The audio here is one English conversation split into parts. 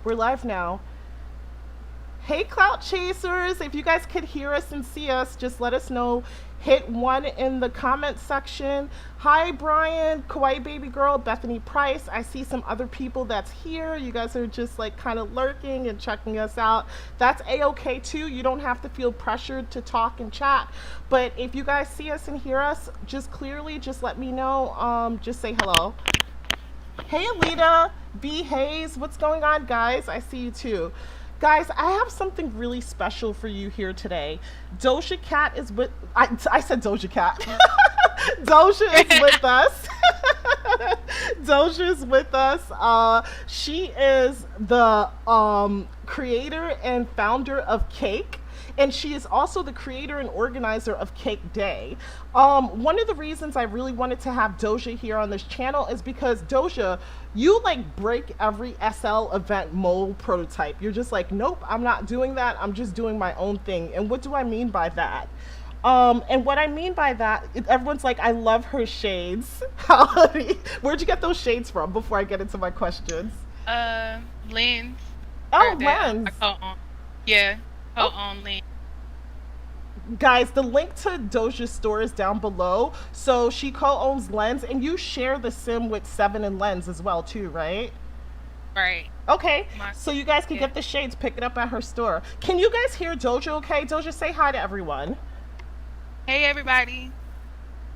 We're live now. Hey, Clout Chasers! If you guys could hear us and see us, just let us know. Hit one in the comment section. Hi, Brian, Kawaii Baby Girl, Bethany Price. I see some other people that's here. You guys are just like kind of lurking and checking us out. That's a-okay too. You don't have to feel pressured to talk and chat. But if you guys see us and hear us, just clearly, just let me know. Just say hello. Hey, Alita, B. Hayes, what's going on, guys? I see you too. Guys, I have something really special for you here today. Doja Cat is with... I said Doja Cat. Doja is with us. Doja is with us. She is the creator and founder of Cake. And she is also the creator and organizer of Cakeday. One of the reasons I really wanted to have Doja here on this channel is because Doja, you like break every SL event mold prototype. You're just like, nope, I'm not doing that. I'm just doing my own thing. And what do I mean by that? And what I mean by that, everyone's like, I love her shades. Where'd you get those shades from before I get into my questions? Lens. Oh, Lens. Yeah. On link. Guys, the link to Doja's store is down below. So she co-owns Lens, and you share the sim with Seven and Lens as well too, right? Right. Okay, so you guys can get the shades, pick it up at her store. Can you guys hear Doja okay? Doja, say hi to everyone. Hey, everybody.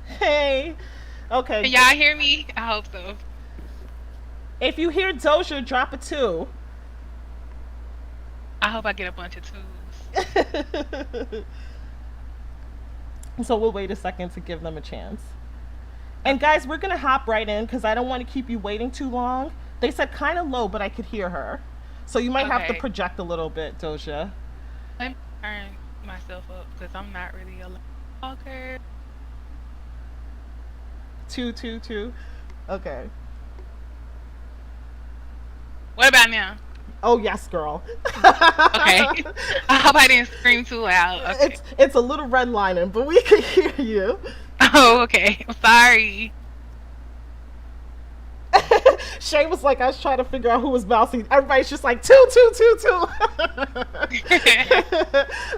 Hey. Okay. Can y'all hear me? I hope so. If you hear Doja, drop a 2. I hope I get a bunch of 2s. So we'll wait a second to give them a chance. And guys, we're gonna hop right in because I don't want to keep you waiting too long. They said kind of low, but I could hear her. So you might have to project a little bit, Doja. Let me turn myself up because I'm not really a talker. 2, 2, 2. Okay. What about now? Oh yes, girl. Okay. I hope I didn't scream too loud. Okay. It's a little redlining, but we can hear you. Oh, okay. I'm sorry. Shay was like, I was trying to figure out who was Mousy. Everybody's just like, 2, 2, 2, 2.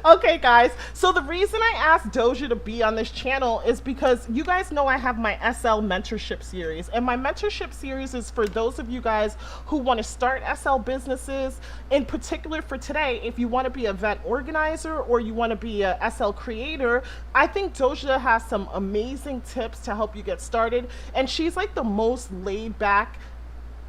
Okay, guys. So the reason I asked Doja to be on this channel is because you guys know I have my SL mentorship series. And my mentorship series is for those of you guys who want to start SL businesses. In particular for today, if you want to be an event organizer or you want to be a SL creator, I think Doja has some amazing tips to help you get started. And she's like the most laid back,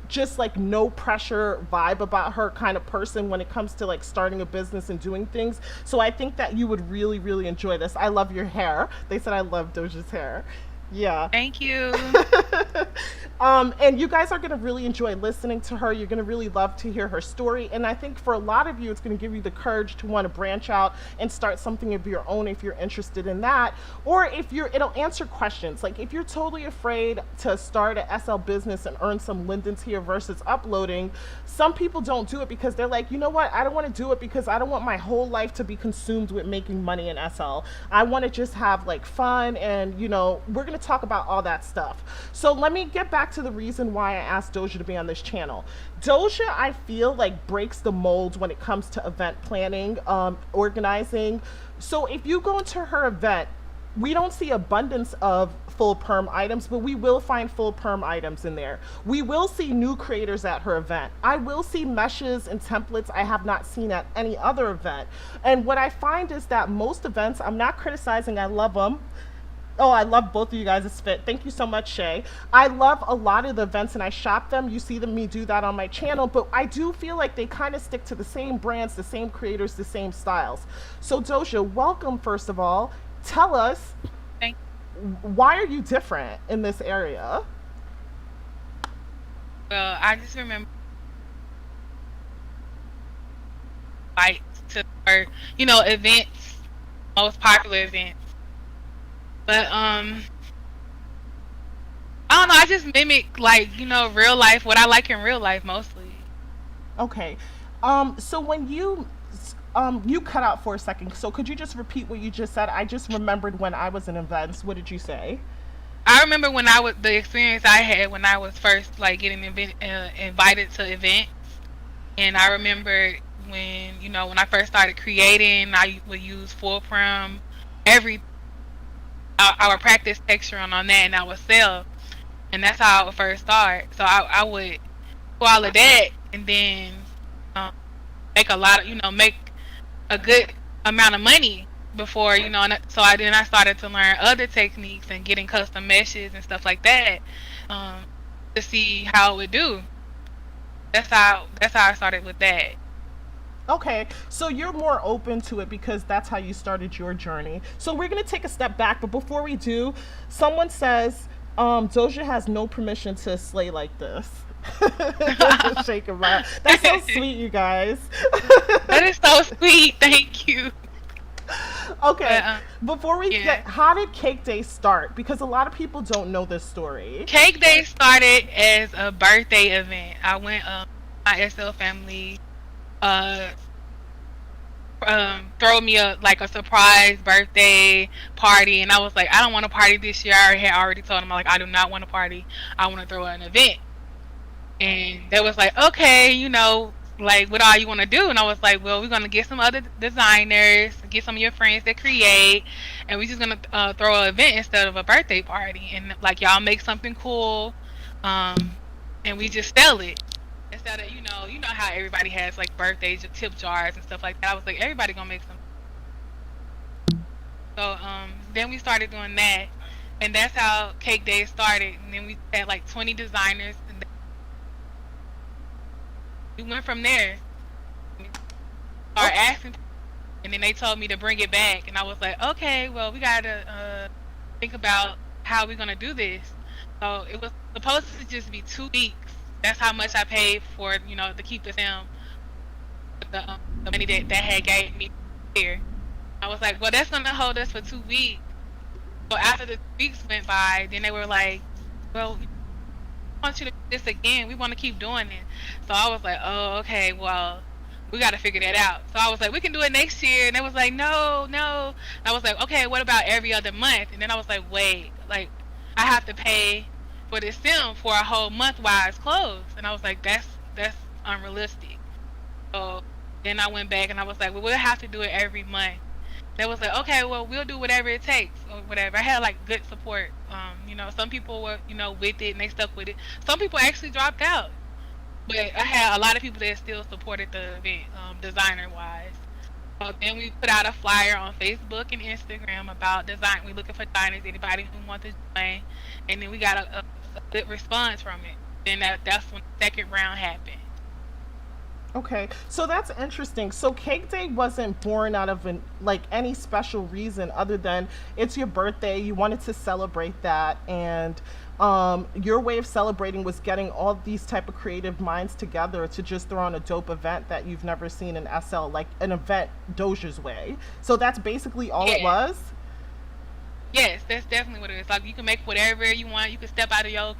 just like no pressure vibe about her kind of person when it comes to like starting a business and doing things. So I think that you would really, really enjoy this. I love your hair. They said I love Doja's hair. Yeah. Thank you. And you guys are going to really enjoy listening to her. You're going to really love to hear her story. And I think for a lot of you, it's going to give you the courage to want to branch out and start something of your own if you're interested in that. Or if it'll answer questions. Like if you're totally afraid to start an SL business and earn some lindens here versus uploading, some people don't do it because they're like, you know what? I don't want to do it because I don't want my whole life to be consumed with making money in SL. I want to just have like fun and, you know, we're going to talk about all that stuff. So let me get back to the reason why I asked Doja to be on this channel. Doja, I feel like breaks the mold when it comes to event planning, organizing. So if you go into her event, we don't see abundance of full perm items, but we will find full perm items in there. We will see new creators at her event. I will see meshes and templates I have not seen at any other event. And what I find is that most events, I'm not criticizing, I love them. Oh, I love both of you guys' fit. Thank you so much, Shay. I love a lot of the events and I shop them. You see me do that on my channel, but I do feel like they kind of stick to the same brands, the same creators, the same styles. So Doja, welcome first of all. Tell us, why are you different in this area? Well, I just remember or events, most popular events. But I don't know, I just mimic real life, what I like in real life mostly. Okay. So when you cut out for a second, so could you just repeat what you just said? I just remembered when I was in events. What did you say? I remember when the experience I had when I was first getting invited to events, And I remember when, when I first started creating, I would use full perm, every I would practice texturing on that, and I would sell, and that's how I would first start. So I would do all of that, and then um, make a lot of, make a good amount of money before, so I started to learn other techniques and getting custom meshes and stuff like that, um, to see how it would do. That's how I started with that. Okay, so you're more open to it because that's how you started your journey. So we're gonna take a step back, but before we do, someone says Doja has no permission to slay like this. Just shaking my. That's so sweet, you guys. That is so sweet. Thank you. Okay, But before we yeah, get, how did Cake Day start? Because a lot of people don't know this story. Cakeday started as a birthday event. I went my SL family uh throw me a surprise birthday party, and I was like, I don't want to party this year. I had already told them, like, I do not want to party. I want to throw an event. And they was like, okay, like, what all you want to do? And I was like, well, we're gonna get some other designers, get some of your friends that create, and we're just gonna throw an event instead of a birthday party, and like, y'all make something cool, um, and we just sell it instead of, how everybody has like birthdays or tip jars and stuff like that. I was like, everybody gonna make some. So then we started doing that, and that's how Cake Day started. And then we had like 20 designers, and we went from there. We started Okay. asking, and then they told me to bring it back, and I was like, okay, well, we gotta think about how we're gonna do this. So it was supposed to just be 2 weeks. That's how much I paid for, to keep the film, the money that had gave me here. I was like, well, that's gonna hold us for 2 weeks. So after the 2 weeks went by, then they were like, well, we want you to do this again. We want to keep doing it. So I was like, oh, okay, well, we got to figure that out. So I was like, we can do it next year. And they was like, no, no. And I was like, okay, what about every other month? And then I was like, wait, like, I have to pay for this film for a whole month while it's closed. And I was like, that's unrealistic. So then I went back and I was like, well, we'll have to do it every month. They was like, okay, well, we'll do whatever it takes or whatever. I had like good support. Some people were, with it and they stuck with it. Some people actually dropped out, but I had a lot of people that still supported the event, designer wise. So then we put out a flyer on Facebook and Instagram about design. We looking for designers, anybody who wants to join, and then we got a good response from it. Then that's when the second round happened. Okay, so that's interesting. So Cake Day wasn't born out of like any special reason other than it's your birthday. You wanted to celebrate that, and your way of celebrating was getting all these type of creative minds together to just throw on a dope event that you've never seen in SL, like an event Doja's way. So that's basically all it Yeah. was. Yes, that's definitely what it is. Like, you can make whatever you want. You can step out of your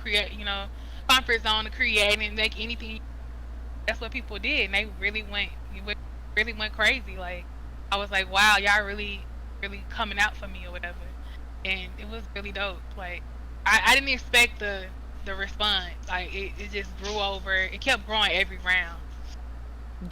comfort zone to create and make anything. That's what people did, and they really went crazy. Like, I was like, wow, y'all really, really coming out for me or whatever, and it was really dope. Like, I didn't expect the response. Like, it just grew over. It kept growing every round,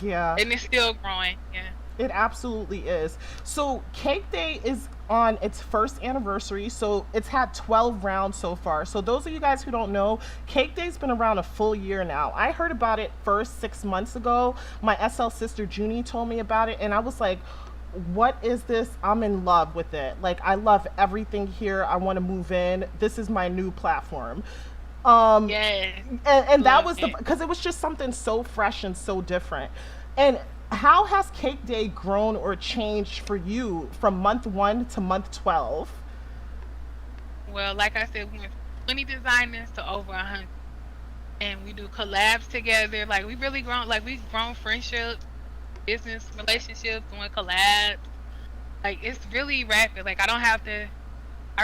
Yeah. and it's still growing. Yeah. It absolutely is. So Cake Day is on its first anniversary. So it's had 12 rounds so far. So those of you guys who don't know, Cake Day's been around a full year now. I heard about it first 6 months ago. My SL sister Junie told me about it, and I was like, what is this? I'm in love with it. Like, I love everything here. I want to move in. This is my new platform. Um, Yes. and that Love was the it. because it was just something so fresh and so different. And how has Cake Day grown or changed for you from month 1 to month 12? Well, like I said, we went from 20 designers to over 100, and we do collabs together. Like, we really grown. Like, we've grown friendships, business relationships, doing collabs. Like, it's really rapid. Like, I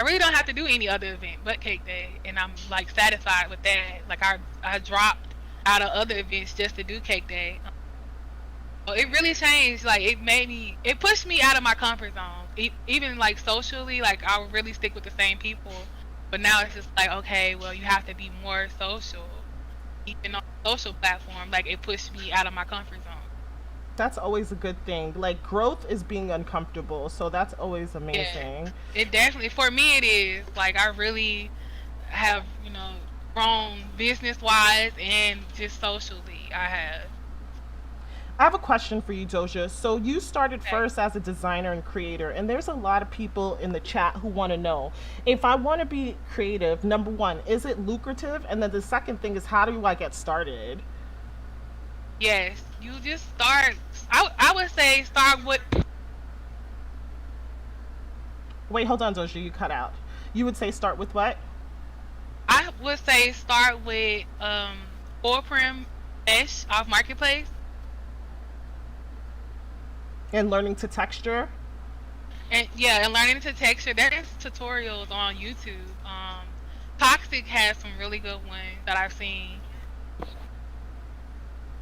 really don't have to do any other event but Cake Day, and I'm like satisfied with that. Like, I dropped out of other events just to do Cake Day. Well, it really changed. Like, it pushed me out of my comfort zone. Even like socially, like, I would really stick with the same people. But now it's just like, okay, well, you have to be more social. even on social platform, like it pushed me out of my comfort zone. That's always a good thing. Like growth is being uncomfortable, so that's always Yeah, amazing. it definitely for me it is. Like I really have, grown business wise and just socially. I have. I have a question for you, Doja. So you started Okay. first as a designer and creator, and there's a lot of people in the chat who want to know if I want to be creative. Number one, is it lucrative? And then the second thing is, how do I get started? Yes, you just start. I would say start with. Wait, hold on, Doja. You cut out. You would say start with what? I would say start with full perm mesh off marketplace. And learning to texture. And yeah, and learning to texture. There's tutorials on YouTube. Toxic has some really good ones that I've seen.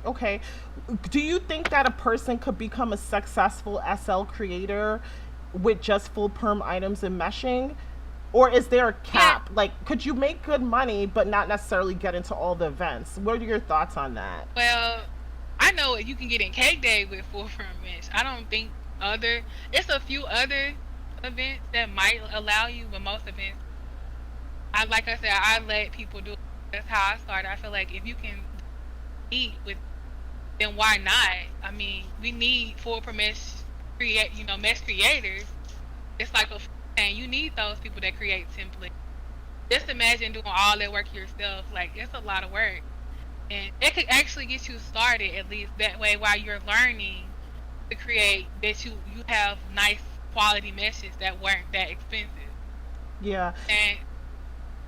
Okay. Do you think that a person could become a successful SL creator with just full perm items and meshing? Or is there a Yeah, cap? Like, could you make good money but not necessarily get into all the events? What are your thoughts on that? well, I know you can get in Cakeday with full perm mesh. I don't think other. It's a few other events that might allow you, but most events, I like I said, I let people do it. That's how I started. I feel like if you can eat with, then why not? I mean, we need full perm mesh mesh creators. It's like a thing. You need those people that create templates. Just imagine doing all that work yourself. Like it's a lot of work, and it could actually get you started at least that way while you're learning to create. That you have nice quality meshes that weren't that expensive. Yeah. And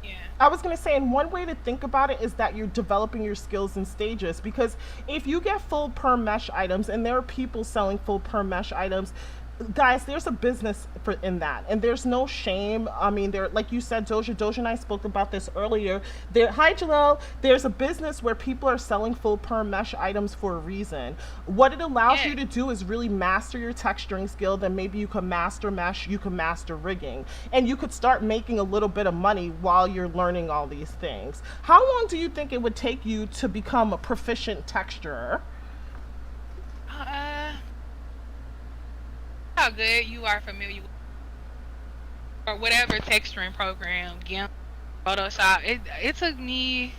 yeah, I was going to say, and one way to think about it is that you're developing your skills in stages. Because if you get full perm mesh items, and there are people selling full perm mesh items, guys, there's a business for in that, and there's no shame. I mean, there, like you said, Doja and I spoke about this earlier. There, hi Jalel. There's a business where people are selling full perm mesh items for a reason. What it allows yeah, you to do is really master your texturing skill. Then maybe you can master mesh, you can master rigging, and you could start making a little bit of money while you're learning all these things. How long do you think it would take you to become a proficient texturer? uh, how good you are familiar with or whatever texturing program, GIMP, Photoshop. It took me.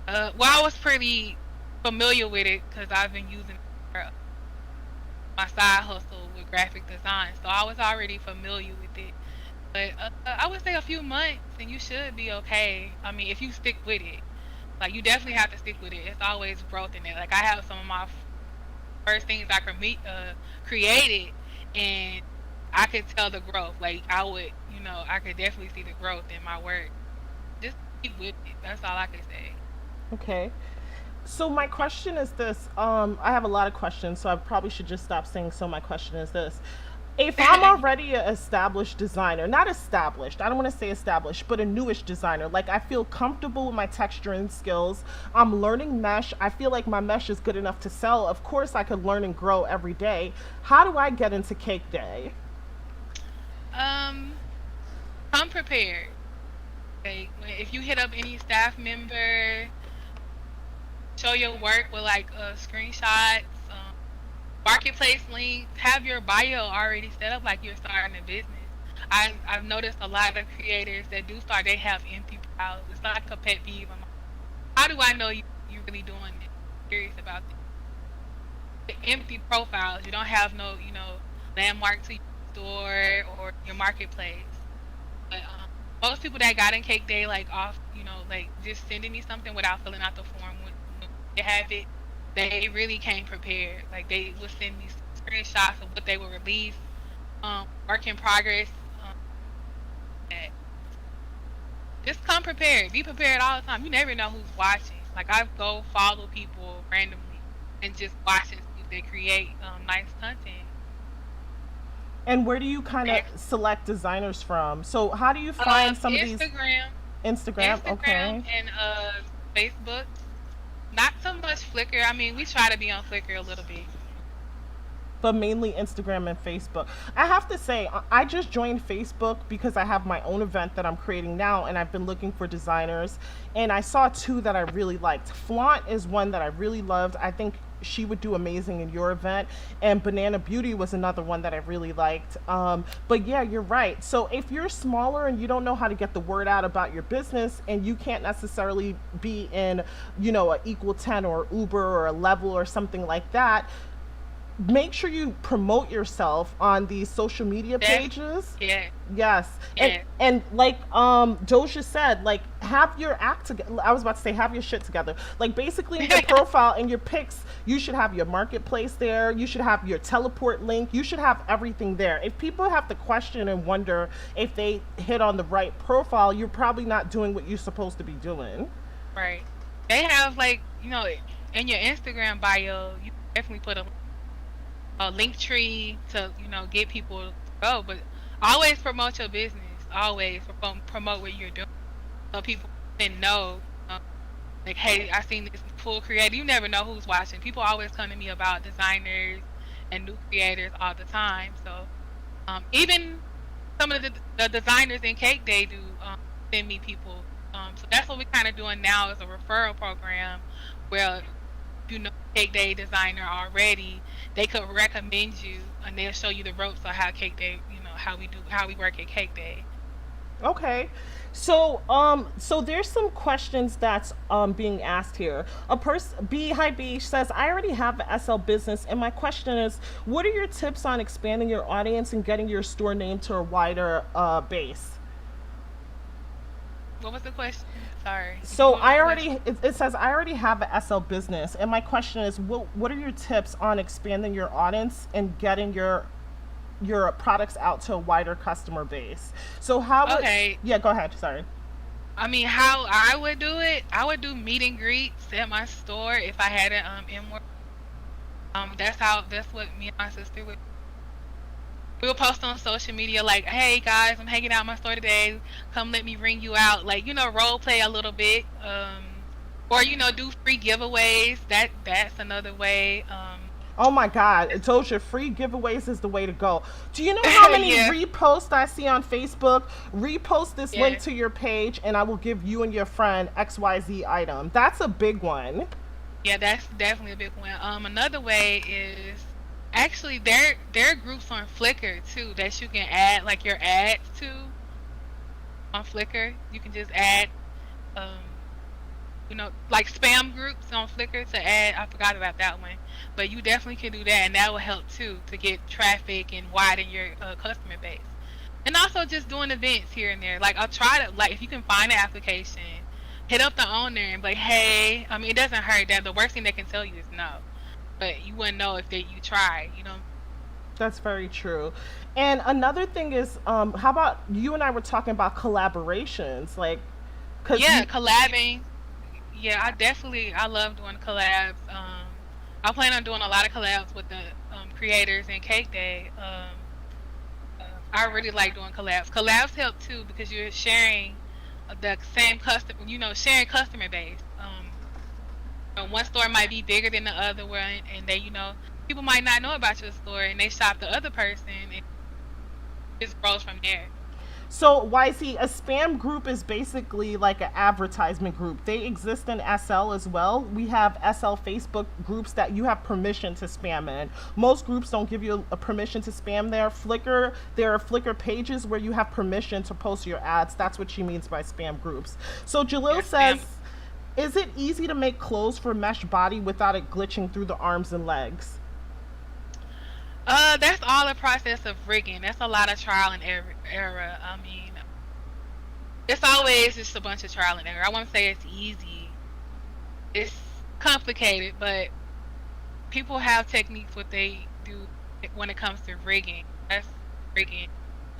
Well, I was pretty familiar with it because I've been using it for my side hustle with graphic design, so I was already familiar with it. But I would say a few months, and you should be okay. I mean, if you stick with it, like you definitely have to stick with it. It's always growth in it. Like I have some of my first things I created, and I could tell the growth. Like I would, I could definitely see the growth in my work. Just keep with it. That's all I can say. Okay. So my question is this. I have a lot of questions, so I probably should just stop saying. So my question is this: if I'm already an established designer, not established, I don't want to say established, but a newish designer, like I feel comfortable with my texturing skills. I'm learning mesh. I feel like my mesh is good enough to sell. Of course, I could learn and grow every day. How do I get into Cake Day? um, come prepared. Like if you hit up any staff member, show your work with like screenshots, marketplace links, have your bio already set up like you're starting a business. I've noticed a lot of creators that do start, they have empty profiles. It's like a pet peeve. How do I know you really doing it? Serious about this. The empty profiles. You don't have no, landmark to your store or your marketplace. But most people that got in Cake Day like off, like just sending me something without filling out the form when they have it, they really came prepared. Like they would send me screenshots of what they would release, work in progress. Um, that- just come prepared. Be prepared all the time. You never know who's watching. Like I go follow people randomly and just watch and see if they create nice content. And where do you kind of select designers from? So how do you find some of these? Instagram, Instagram, Instagram, okay. and Facebook. Not so much Flickr. I mean, we try to be on Flickr a little bit. but mainly Instagram and Facebook. I have to say, I just joined Facebook because I have my own event that I'm creating now, and I've been looking for designers. And I saw two that I really liked. Flaunt is one that I really loved. I think she would do amazing in your event, and Banana Beauty was another one that I really liked. But yeah, you're right. So if you're smaller and you don't know how to get the word out about your business, and you can't necessarily be in, you know, a Equal 10 or Uber or a Level or something like that, make sure you promote yourself on these social media pages. Yeah. Yes. Yeah. And like Doja said, like, have your act together. I was about to say have your shit together. Like, basically in your profile and your pics, you should have your marketplace there. You should have your teleport link. You should have everything there. If people have to question and wonder if they hit on the right profile, you're probably not doing what you're supposed to be doing. Right. They have, like, you know, in your Instagram bio, you definitely put a link tree to, you know, get people to go. But always promote your business. Always promote what you're doing, so people can know. Like, hey, I seen this cool creator. You never know who's watching. People always come to me about designers and new creators all the time. So even some of the designers in Cakeday do send me people. So that's what we're kind of doing now, is a referral program where, you know, Cakeday designer already, they could recommend you, and they'll show you the ropes on how Cakeday, you know, how we work at Cakeday. Okay. So so there's some questions that's being asked here. A person, B Hi B, says, I already have an SL business, and my question is, what are your tips on expanding your audience and getting your store name to a wider base? What was the question? Sorry. So What was I the already, question? it says I already have a SL business, and my question is, what are your tips on expanding your audience and getting your products out to a wider customer base? So how would, Okay. yeah, go ahead. Sorry. I mean, how I would do it, I would do meet and greets at my store if I had an Inworld. That's what me and my sister would. We would post on social media like, "Hey guys, I'm hanging out in my store today. Come, let me ring you out." Like, you know, role play a little bit, or, you know, do free giveaways. That's another way. Oh my God, Doja, free giveaways is the way to go. Do you know how many Yeah, reposts I see on Facebook? Repost this yeah, link to your page, and I will give you and your friend XYZ item. That's a big one. yeah. That's definitely a big one. Another way is actually there are groups on Flickr too that you can add like your ads to on Flickr. You can just add, um, you know, like spam groups on Flickr to add. I forgot about that one, but you definitely can do that, and that will help too to get traffic and widen your customer base. And also just doing events here and there. Like, I'll try to, like, if you can find an application, hit up the owner and be like, hey, I mean, it doesn't hurt. That the worst thing they can tell you is no, but you wouldn't know if you try. You know. That's very true. And another thing is, how about you and I were talking about collaborations, like, cause Yeah, you, collabing. Yeah, I love doing collabs. I plan on doing a lot of collabs with the creators in Cake Day. I really like doing collabs. Collabs help too because you're sharing the same customer, you know, sharing customer base. One store might be bigger than the other one, and they, you know, people might not know about your store, and they shop the other person, and it just grows from there. so YC, a spam group is basically like an advertisement group. They exist in SL as well. We have SL Facebook groups that you have permission to spam in. Most groups don't give you a permission to spam there. Flickr, there are Flickr pages where you have permission to post your ads. That's what she means by spam groups. So Jalil Yeah, spam. says, is it easy to make clothes for mesh body without it glitching through the arms and legs? That's all a process of rigging. That's a lot of trial and error. I mean, it's always just a bunch of trial and error. I won't say it's easy. It's complicated, but people have techniques what they do when it comes to rigging. That's rigging.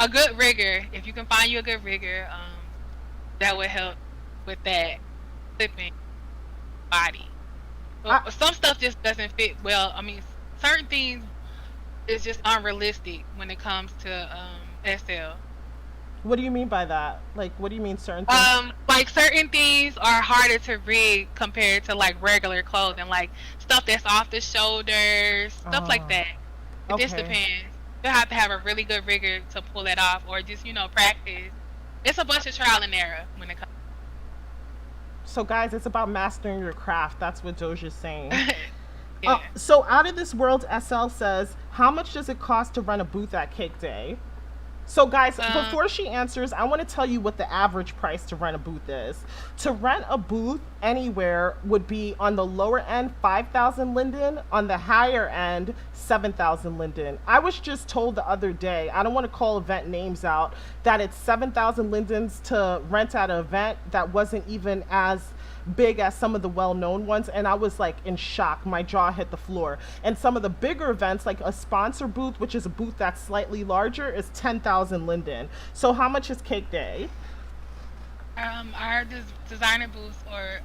A good rigger, if you can find you a good rigger, that would help with that clipping body. I, But some stuff just doesn't fit well. I mean, certain things is just unrealistic when it comes to SL. what do you mean by that? Like, what do you mean certain things? Like certain things are harder to rig compared to like regular clothing, like stuff that's off the shoulders, stuff like Oh, that. It just Okay. depends. You have to have a really good rigger to pull that off, or just practice. It's a bunch of trial and error when it comes. So guys, it's about mastering your craft. That's what Doja's saying. Yeah. So out of this world, SL says, how much does it cost to run a booth at Cake Day? So, guys, Um. before she answers, I want to tell you what the average price to rent a booth is. To rent a booth anywhere would be on the lower end 5,000 linden, on the higher end 7,000 linden. I was just told the other day, I don't want to call event names out, that it's 7,000 lindens to rent at an event that wasn't even as big as some of the well-known ones, and I was like in shock. My jaw hit the floor. And some of the bigger events, like a sponsor booth, which is a booth that's slightly larger, is 10,000 linden. So how much is Cake Day? Our designer booths are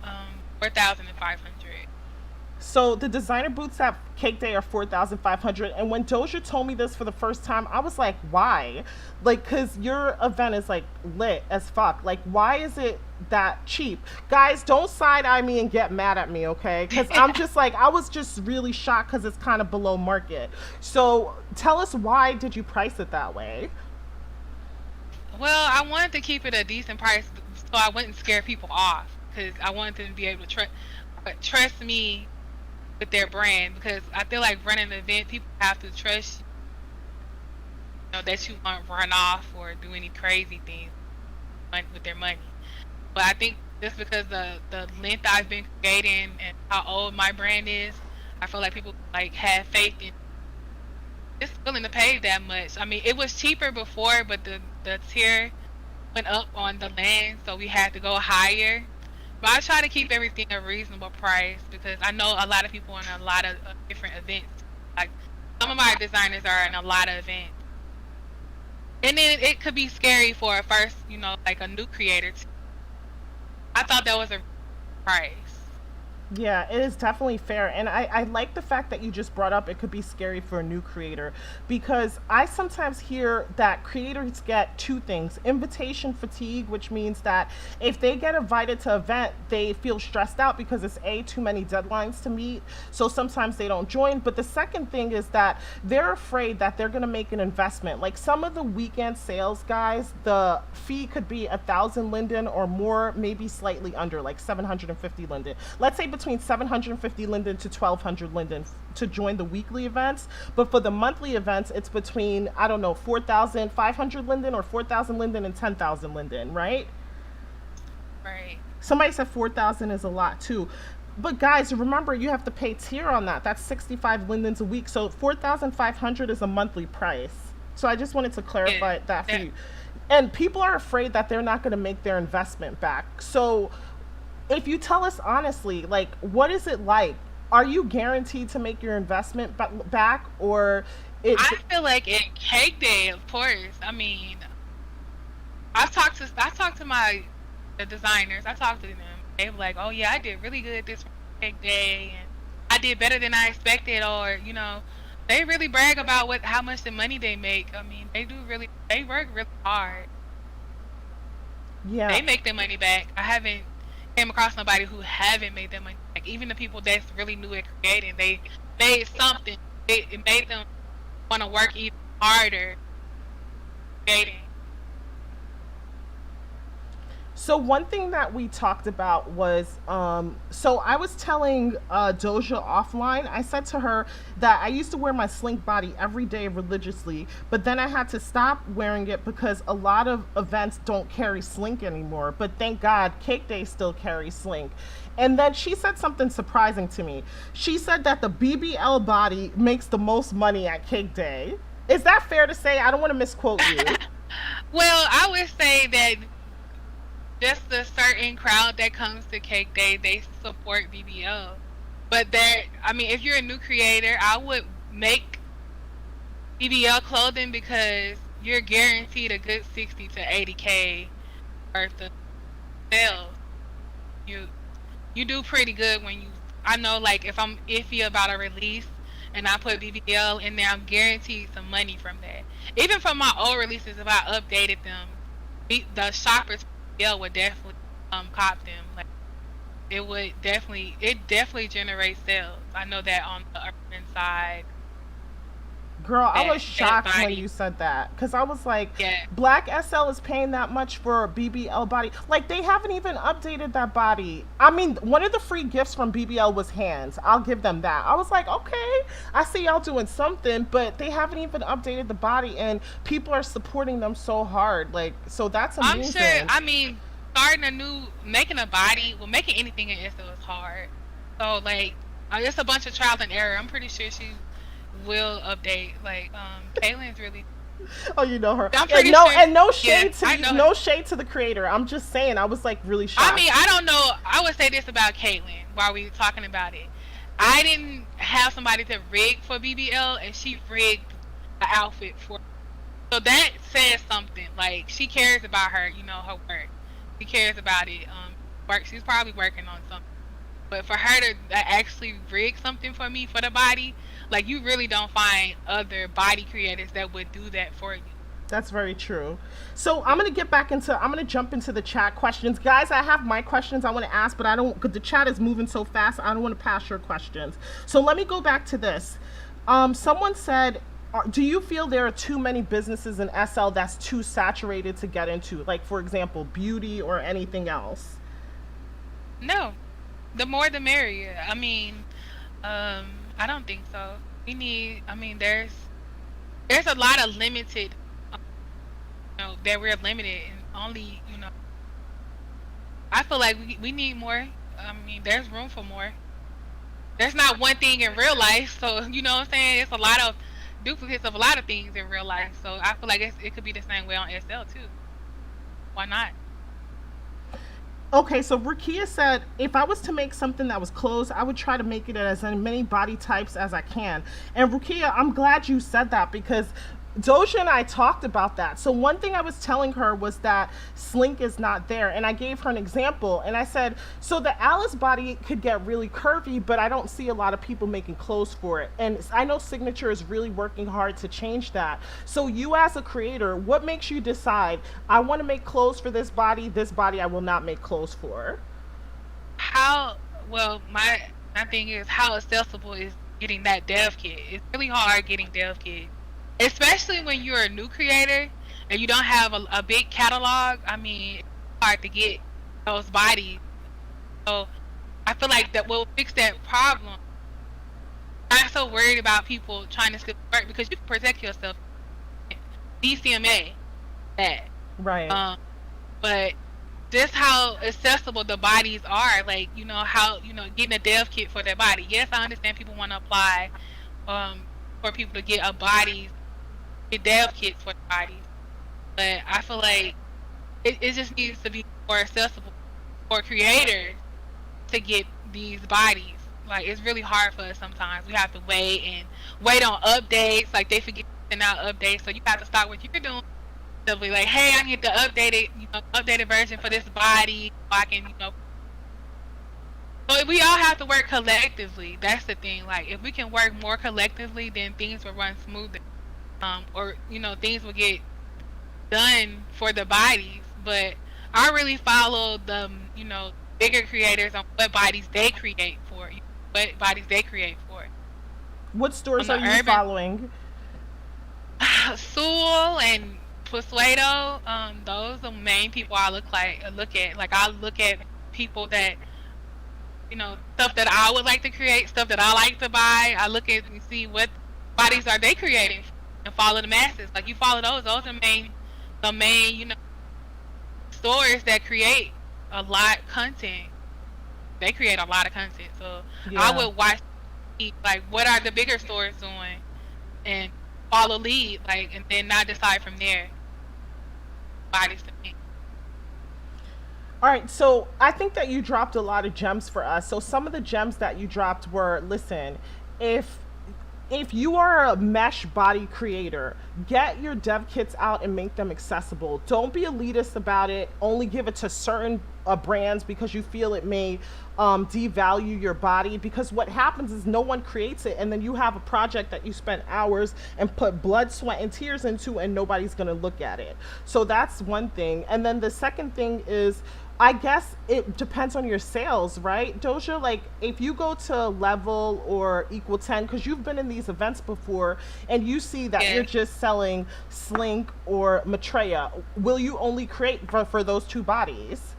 4,500. So the designer booths at Cake Day are 4,500. And when Doja told me this for the first time, I was like, why? Like, cause your event is like lit as fuck. Like, why is it that cheap? Guys, don't side eye me and get mad at me, okay? Cause I'm just like, I was just really shocked because it's kind of below market. So tell us, why did you price it that way? Well, I wanted to keep it a decent price so I wouldn't scare people off, because I wanted them to be able to trust me with their brand, because I feel like running an event, people have to trust that you won't run off or do any crazy things with their money. But I think just because the length I've been creating and how old my brand is, I feel like people like have faith in just willing to pay that much. I mean, it was cheaper before, but the tier went up on the land, so we had to go higher. But I try to keep everything a reasonable price, because I know a lot of people in a lot of different events. Like, some of my designers are in a lot of events. And then it could be scary for a first, like a new creator too. I thought that was a price. Yeah, it is definitely fair. And I like the fact that you just brought up it could be scary for a new creator, because I sometimes hear that creators get two things: invitation fatigue, which means that if they get invited to an event, they feel stressed out because it's too many deadlines to meet. So sometimes they don't join. But the second thing is that they're afraid that they're going to make an investment. Like some of the weekend sales guys, the fee could be 1,000 linden or more, maybe slightly under, like 750 linden. Let's say between 750 linden to 1,200 linden to join the weekly events. But for the monthly events, it's between, I don't know, 4,500 linden or 4,000 linden and 10,000 linden, right? Right. Somebody said 4,000 is a lot too. But guys, remember, you have to pay tier on that. That's 65 lindens a week. So 4,500 is a monthly price. So I just wanted to Yeah. clarify that for That, you. And people are afraid that they're not going to make their investment back. So if you tell us honestly, like, what is it like? Are you guaranteed to make your investment back, or it? I feel like in Cake Day, of course. I mean, I talked to my the designers. I talked to them. They were like, "Oh yeah, I did really good this Cake Day, and I did better than I expected." Or they really brag about how much the money they make. I mean, they work really hard. Yeah. They make their money back. I haven't came across nobody who haven't made their money back. Even the people that's really new at creating, they made something. It made them want to work even harder creating. So one thing that we talked about was, so I was telling Doja offline. I said to her that I used to wear my slink body every day religiously, but then I had to stop wearing it because a lot of events don't carry slink anymore. But thank God, Cake Day still carries slink. And then she said something surprising to me. She said that the BBL body makes the most money at Cake Day. Is that fair to say? I don't want to misquote you. Well, I would say that just the certain crowd that comes to Cake Day, they support BBL. But I mean, if you're a new creator, I would make BBL clothing, because you're guaranteed a good 60 to 80K worth of sales. You you do pretty good when I know, like, if I'm iffy about a release and I put BBL in there, I'm guaranteed some money from that. Even from my old releases, if I updated them, the shoppers BBL would definitely cop them. Like, it definitely generates sales. I know that on the urban side. Girl, I was that shocked when body. you said that because I was like, Yeah. Black SL is paying that much for a BBL body. Like, they haven't even updated that body. I mean, one of the free gifts from BBL was hands. I'll give them that. I was like, okay, I see y'all doing something, but they haven't even updated the body, and people are supporting them so hard. Like, so that's I'm sure. amazing. I mean, starting a new, making a body, well, making anything in SL is hard. So like, it's a bunch of trial and error. I'm pretty sure she will update. Like, Kaylin's really. Oh, you know her. I'm And pretty no, sure. and no Yeah, shade to I know. no shade to the creator. I'm just saying, I was like really shocked. I mean, I don't know. I would say this about Caitlyn while we were talking about it. I didn't have somebody to rig for BBL, and she rigged the outfit for. So that says something. Like, she cares about her work. She cares about it. She's probably working on something. But for her to actually rig something for me for the body, like, you really don't find other body creators that would do that for you. That's very true. So I'm gonna jump into the chat questions, guys. I have my questions I want to ask, but I don't. The chat is moving so fast. I don't want to pass your questions. So let me go back to this. Someone said, do you feel there are too many businesses in SL that's too saturated to get into? Like, for example, beauty or anything else? No, the more the merrier. I mean, I don't think so. I mean, there's a lot of limited, that we're limited and only, I feel like we need more. I mean, there's room for more. There's not one thing in real life, so you know what I'm saying? It's a lot of duplicates of a lot of things in real life. So I feel like it could be the same way on SL too. Why not? Okay, so Rakia said, if I was to make something that was closed, I would try to make it as many body types as I can. And Rakia, I'm glad you said that because Doja and I talked about that. So one thing I was telling her was that Slink is not there. And I gave her an example. And I said, so the Alice body could get really curvy, but I don't see a lot of people making clothes for it. And I know Signature is really working hard to change that. So you as a creator, what makes you decide, I want to make clothes for this body I will not make clothes for? My thing is, how accessible is getting that dev kit? It's really hard getting dev kit. Especially when you're a new creator and you don't have a big catalog. I mean, it's hard to get those bodies. So I feel like that will fix that problem. I'm not so worried about people trying to steal work because you can protect yourself. DCMA, that. Right. But just how accessible the bodies are, like, getting a dev kit for their body. Yes, I understand people want to apply for people to get dev kits for bodies, but I feel like it just needs to be more accessible for creators to get these bodies. Like, it's really hard for us sometimes. We have to wait on updates. Like, they forget to send out updates, so you have to stop what you're doing. They'll be like, hey, I need the updated version for this body so I can. But we all have to work collectively. That's the thing. Like, if we can work more collectively, then things will run smoother. Or things will get done for the bodies. But I really follow the bigger creators on what bodies they create for. What stores are you Urban following? Sewell and Persuado, those are the main people I look at. Like, I look at people that stuff that I would like to create, stuff that I like to buy. I look at and see what bodies are they creating and follow the masses. Like, you follow those are the main stores that create a lot of content. They create a lot of content. So Yeah. I would watch, like, what are the bigger stores doing and follow lead, like, and then not decide from there. Bodies to me. All right, so I think that you dropped a lot of gems for us. So some of the gems that you dropped were, listen, if you are a mesh body creator, get your dev kits out and make them accessible. Don't be elitist about it. Only give it to certain brands because you feel it may devalue your body, because what happens is no one creates it, and then you have a project that you spent hours and put blood, sweat, and tears into, and nobody's going to look at it. So that's one thing. And then the second thing is, I guess it depends on your sales, right, Doja? Like, if you go to level or equal 10, because you've been in these events before and you see that you're Yes. just selling Slink or Maitreya, will you only create for those two bodies?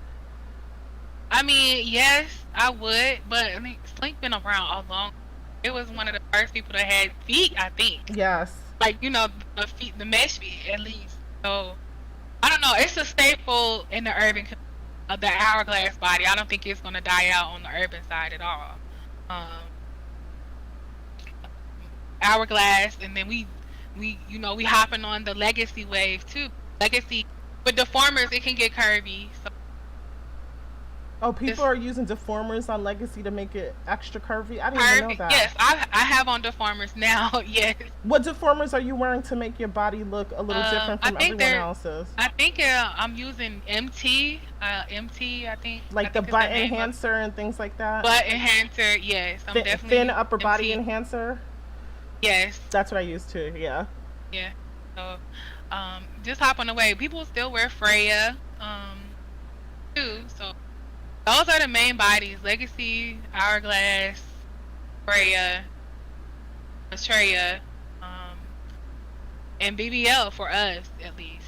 I mean, yes, I would, but I mean, Slink been around a long. It was one of the first people that had feet, I think. Yes. Like, the feet, the mesh feet, at least. So I don't know. It's a staple in the the hourglass body. I don't think it's gonna die out on the urban side at all. Um, Hourglass, and then we hopping on the legacy wave too. Legacy with deformers, it can get curvy. So Oh, people just are using deformers on Legacy to make it extra curvy. I didn't even know curvy. that. Yes, I have on deformers now. Yes. What deformers are you wearing to make your body look a little different I from think everyone else's? I'm using MT. MT. I Like the think is the butt name of enhancer and things like that? butt enhancer. Yes, I'm definitely Thin using upper body MT. enhancer? Yes. That's what I use too, yeah. Yeah. So, just hop on the wave. People still wear Freya, too. So those are the main bodies: Legacy, Hourglass, Freya, Astrea, and BBL for us at least.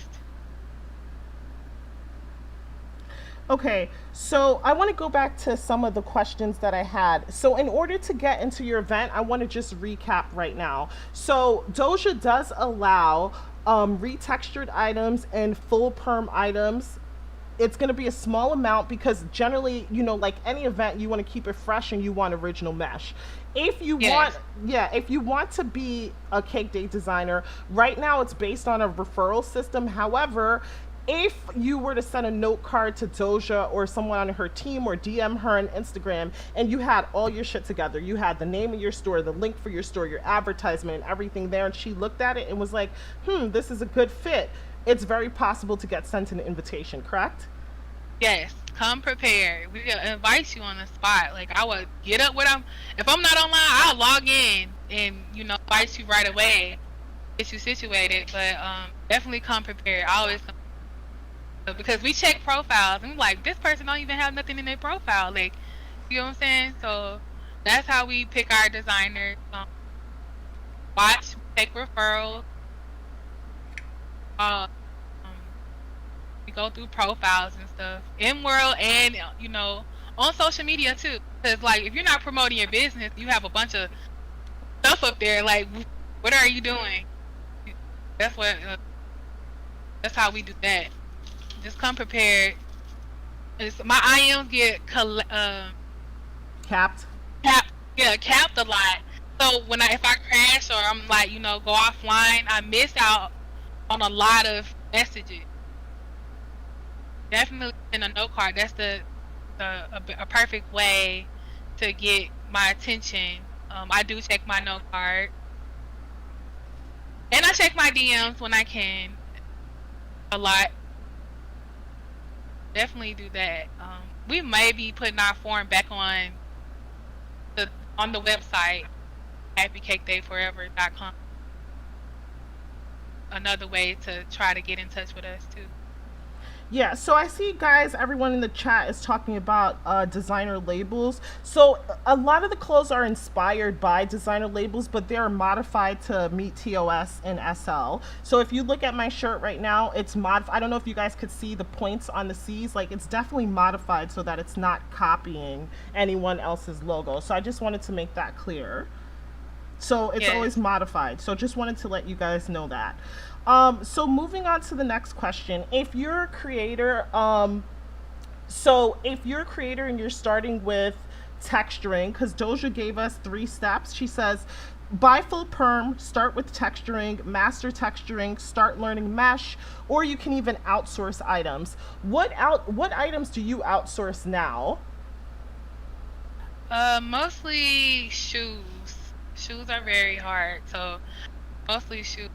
Okay, so I want to go back to some of the questions that I had. So, in order to get into your event, I want to just recap right now. So, Doja does allow retextured items and full perm items. It's going to be a small amount because generally, like any event, you want to keep it fresh and you want original mesh. If you Yes. want, yeah, if you want to be a cake day designer, right now it's based on a referral system. However, if you were to send a note card to Doja or someone on her team or DM her on Instagram and you had all your shit together, you had the name of your store, the link for your store, your advertisement, and everything there, and she looked at it and was like, this is a good fit, it's very possible to get sent an invitation, correct? Yes. Come prepared. We will invite you on the spot. Like, I would get up with them. If I'm not online, I'll log in and invite you right away, get you situated. But definitely come prepared. I always come because we check profiles and we're like, this person don't even have nothing in their profile. Like, you know what I'm saying? So that's how we pick our designers. Watch, take referrals. Uh, um, we go through profiles and stuff. Inworld and on social media too. Because like, if you're not promoting your business, you have a bunch of stuff up there. Like, what are you doing? That's what. That's how we do that. Just come prepared. My IMs get Capped. capped a lot. So if I crash or I'm like go offline, I miss out on a lot of messages. Definitely in a note card. That's a perfect way to get my attention. I do check my note card, and I check my DMs when I can a lot. Definitely do that. We may be putting our form back on the website, happycakedayforever.com. Another way to try to get in touch with us too. Yeah, so I see guys, everyone in the chat is talking about designer labels. So a lot of the clothes are inspired by designer labels, but they're modified to meet TOS and SL. So if you look at my shirt right now, it's modified. I don't know if you guys could see the points on the C's. Like, it's definitely modified so that it's not copying anyone else's logo. So I just wanted to make that clear. So it's always Yes. modified. So just wanted to let you guys know that. So moving on to the next question. If you're a creator, if you're a creator and you're starting with texturing, because Doja gave us 3 steps. She says, buy full perm, start with texturing, master texturing, start learning mesh, or you can even outsource items. What items do you outsource now? Mostly shoes. Shoes are very hard, so mostly shoes.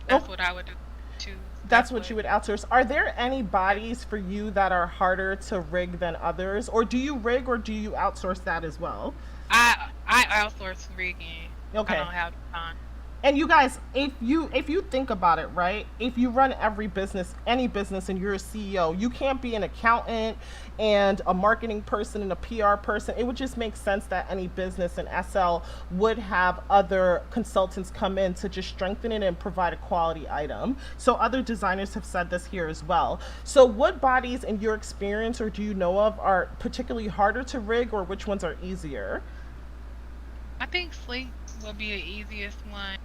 That's Oh, what I would do. Shoes. that's what you would outsource. Are there any bodies for you that are harder to rig than others, or do you rig or do you outsource that as well? I outsource rigging. I Okay. don't have time. And you guys, if you think about it, right? If you run every business, any business, and you're a CEO, you can't be an accountant and a marketing person and a PR person. It would just make sense that any business and SL would have other consultants come in to just strengthen it and provide a quality item. So other designers have said this here as well. So what bodies in your experience or do you know of are particularly harder to rig, or which ones are easier? I think sleep will be the easiest one.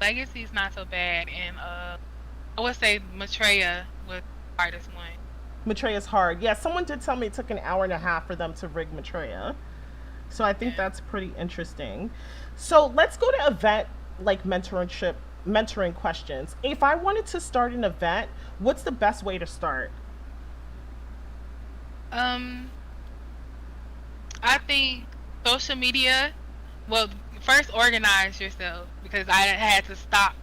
Legacy's not so bad, and I would say Maitreya was the hardest one. Maitreya is hard. Yeah, someone did tell me it took an hour and a half for them to rig Maitreya. So I think Yeah. that's pretty interesting. So let's go to event like mentoring questions. If I wanted to start an event, what's the best way to start? Um, I think social media. Well, first organize yourself because I had to stop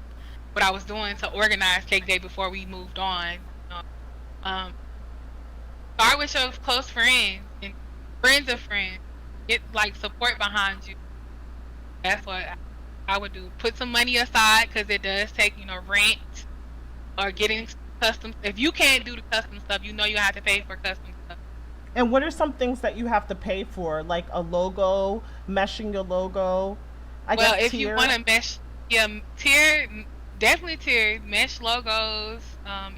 what I was doing to organize Cake Day before we moved on. know. Um, Start with your close friends and friends of friends. Get like support behind you. That's what I would do. Put some money aside because it does take rent or getting custom. If you can't do the custom stuff, you have to pay for custom stuff. And what are some things that you have to pay for, like a logo, meshing your logo? I Well, guess if you want tier. to mesh, yeah, tier, definitely tier, mesh logos.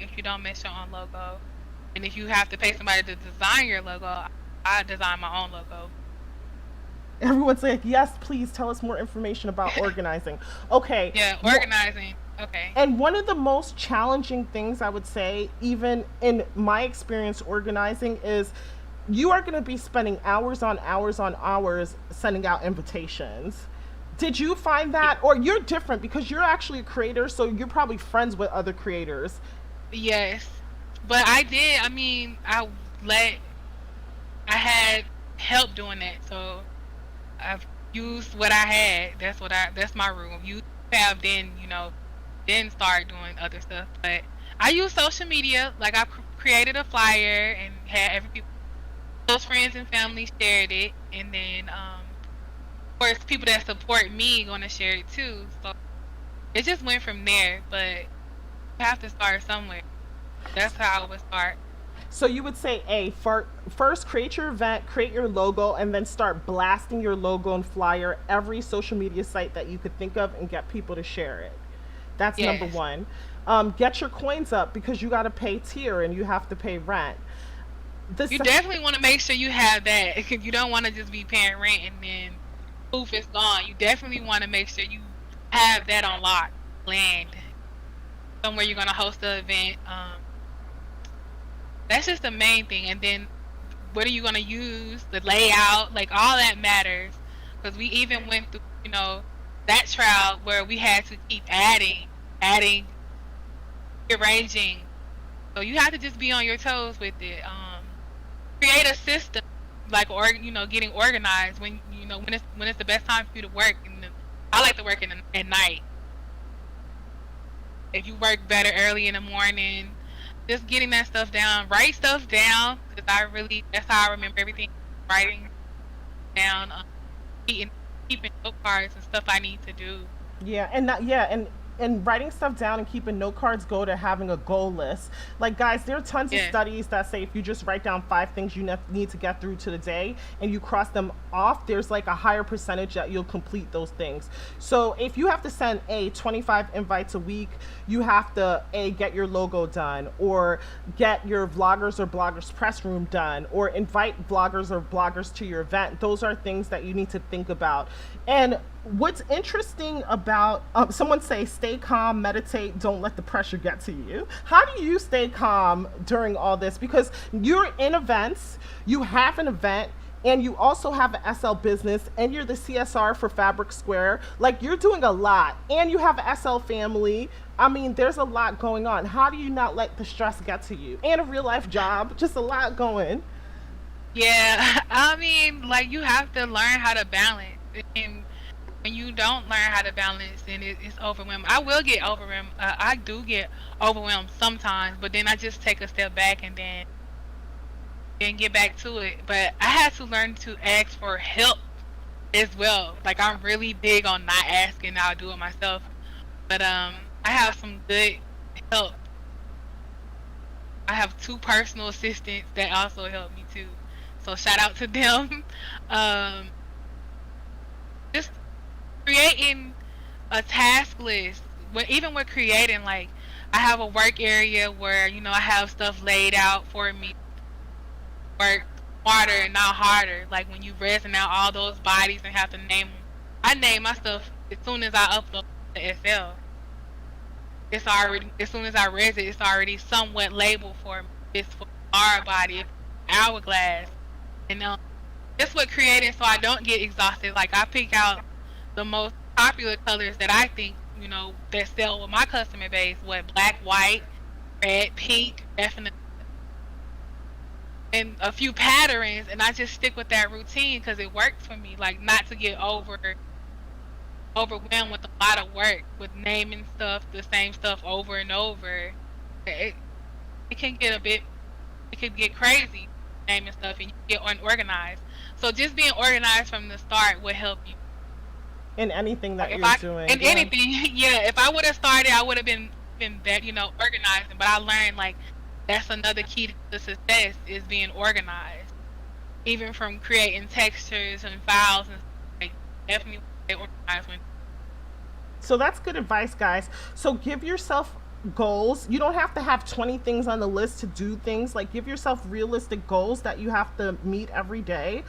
If you don't mesh your own logo, and if you have to pay somebody to design your logo, I design my own logo. Everyone's like, yes, please tell us more information about organizing. Okay. Yeah, wha- organizing. Okay. And one of the most challenging things I would say, even in my experience organizing, is you are going to be spending hours on hours on hours sending out invitations. Did you find that? Or you're different because you're actually a creator, so you're probably friends with other creators. Yes, but I did. I mean, let I had help doing that, so I've used what I had. That's my rule. You have then start doing other stuff. But I use social media. Like I created a flyer and had every close friends and family shared it, and then of course people that support me gonna share it too. So it just went from there. But you have to start somewhere. That's how I would start. So you would say, A, first create your event, create your logo, and then start blasting your logo and flyer every social media site that you could think of and get people to share it. That's number Yes. one. Get your coins up because you got to pay tier and you have to pay rent. This, You definitely want to make sure you have that. You don't want to just be paying rent and then poof, it's gone. You definitely want to make sure you have that on lock, land somewhere you're gonna host the event. That's just the main thing. And then what are you gonna use? The layout, like all that matters. Because we even went through, that trial where we had to keep adding, rearranging. So you have to just be on your toes with it. Create a system, like getting organized when it's the best time for you to work. And I like to work at night. If you work better early in the morning, just getting that stuff down, write stuff down because that's how I remember everything. Writing down, keeping, keeping note cards and stuff I need to do. yeah, and not, yeah, and writing stuff down and keeping note cards go to having a goal list. Like guys, there are tons of Yeah, studies that say if you just write down 5 things you need to get through to the day and you cross them off, there's like a higher percentage that you'll complete those things. So if you have to send 25 invites a week, you have to get your logo done, or get your vloggers or bloggers press room done, or invite vloggers or bloggers to your event. Those are things that you need to think about. And what's interesting about someone say stay calm, meditate, don't let the pressure get to you. How do you stay calm during all this? Because you're in events, you have an event, and you also have an SL business, and you're the CSR for Fabric Square. Like, you're doing a lot, and you have an SL family. I mean, there's a lot going on. How do you not let the stress get to you? And a real life job, just a lot going. yeah. I mean, like you have to learn how to balance. And when you don't learn how to balance, then it's overwhelming. I will get overwhelmed. I do get overwhelmed sometimes, but then I just take a step back and then get back to it. But I had to learn to ask for help as well. Like I'm really big on not asking. I'll do it myself. But I have some good help. I have 2 personal assistants that also help me too. So shout out to them. Um, just creating a task list. Even with creating, like, I have a work area where, I have stuff laid out for me. Work smarter and not harder. Like when you resin out all those bodies and have to name them. I name my stuff as soon as I upload to Excel. It's already, as soon as I res it, it's already somewhat labeled for me. It's for our body, it's hourglass. And just with creating so I don't get exhausted. Like I pick out the most popular colors that I think, that sell with my customer base. What, black, white, red, pink, definitely. And a few patterns, and I just stick with that routine because it works for me. Like not to get overwhelmed with a lot of work with naming stuff, the same stuff over and over. It can get crazy naming stuff and you get unorganized. So just being organized from the start would help you. In anything that you're doing. In anything, yeah. If I would have started, I would have been that, organizing. But I learned like that's another key to success is being organized. Even from creating textures and files and like definitely stay organized when. So that's good advice, guys. So give yourself goals. You don't have to have 20 things on the list to do things. Like give yourself realistic goals that you have to meet every day.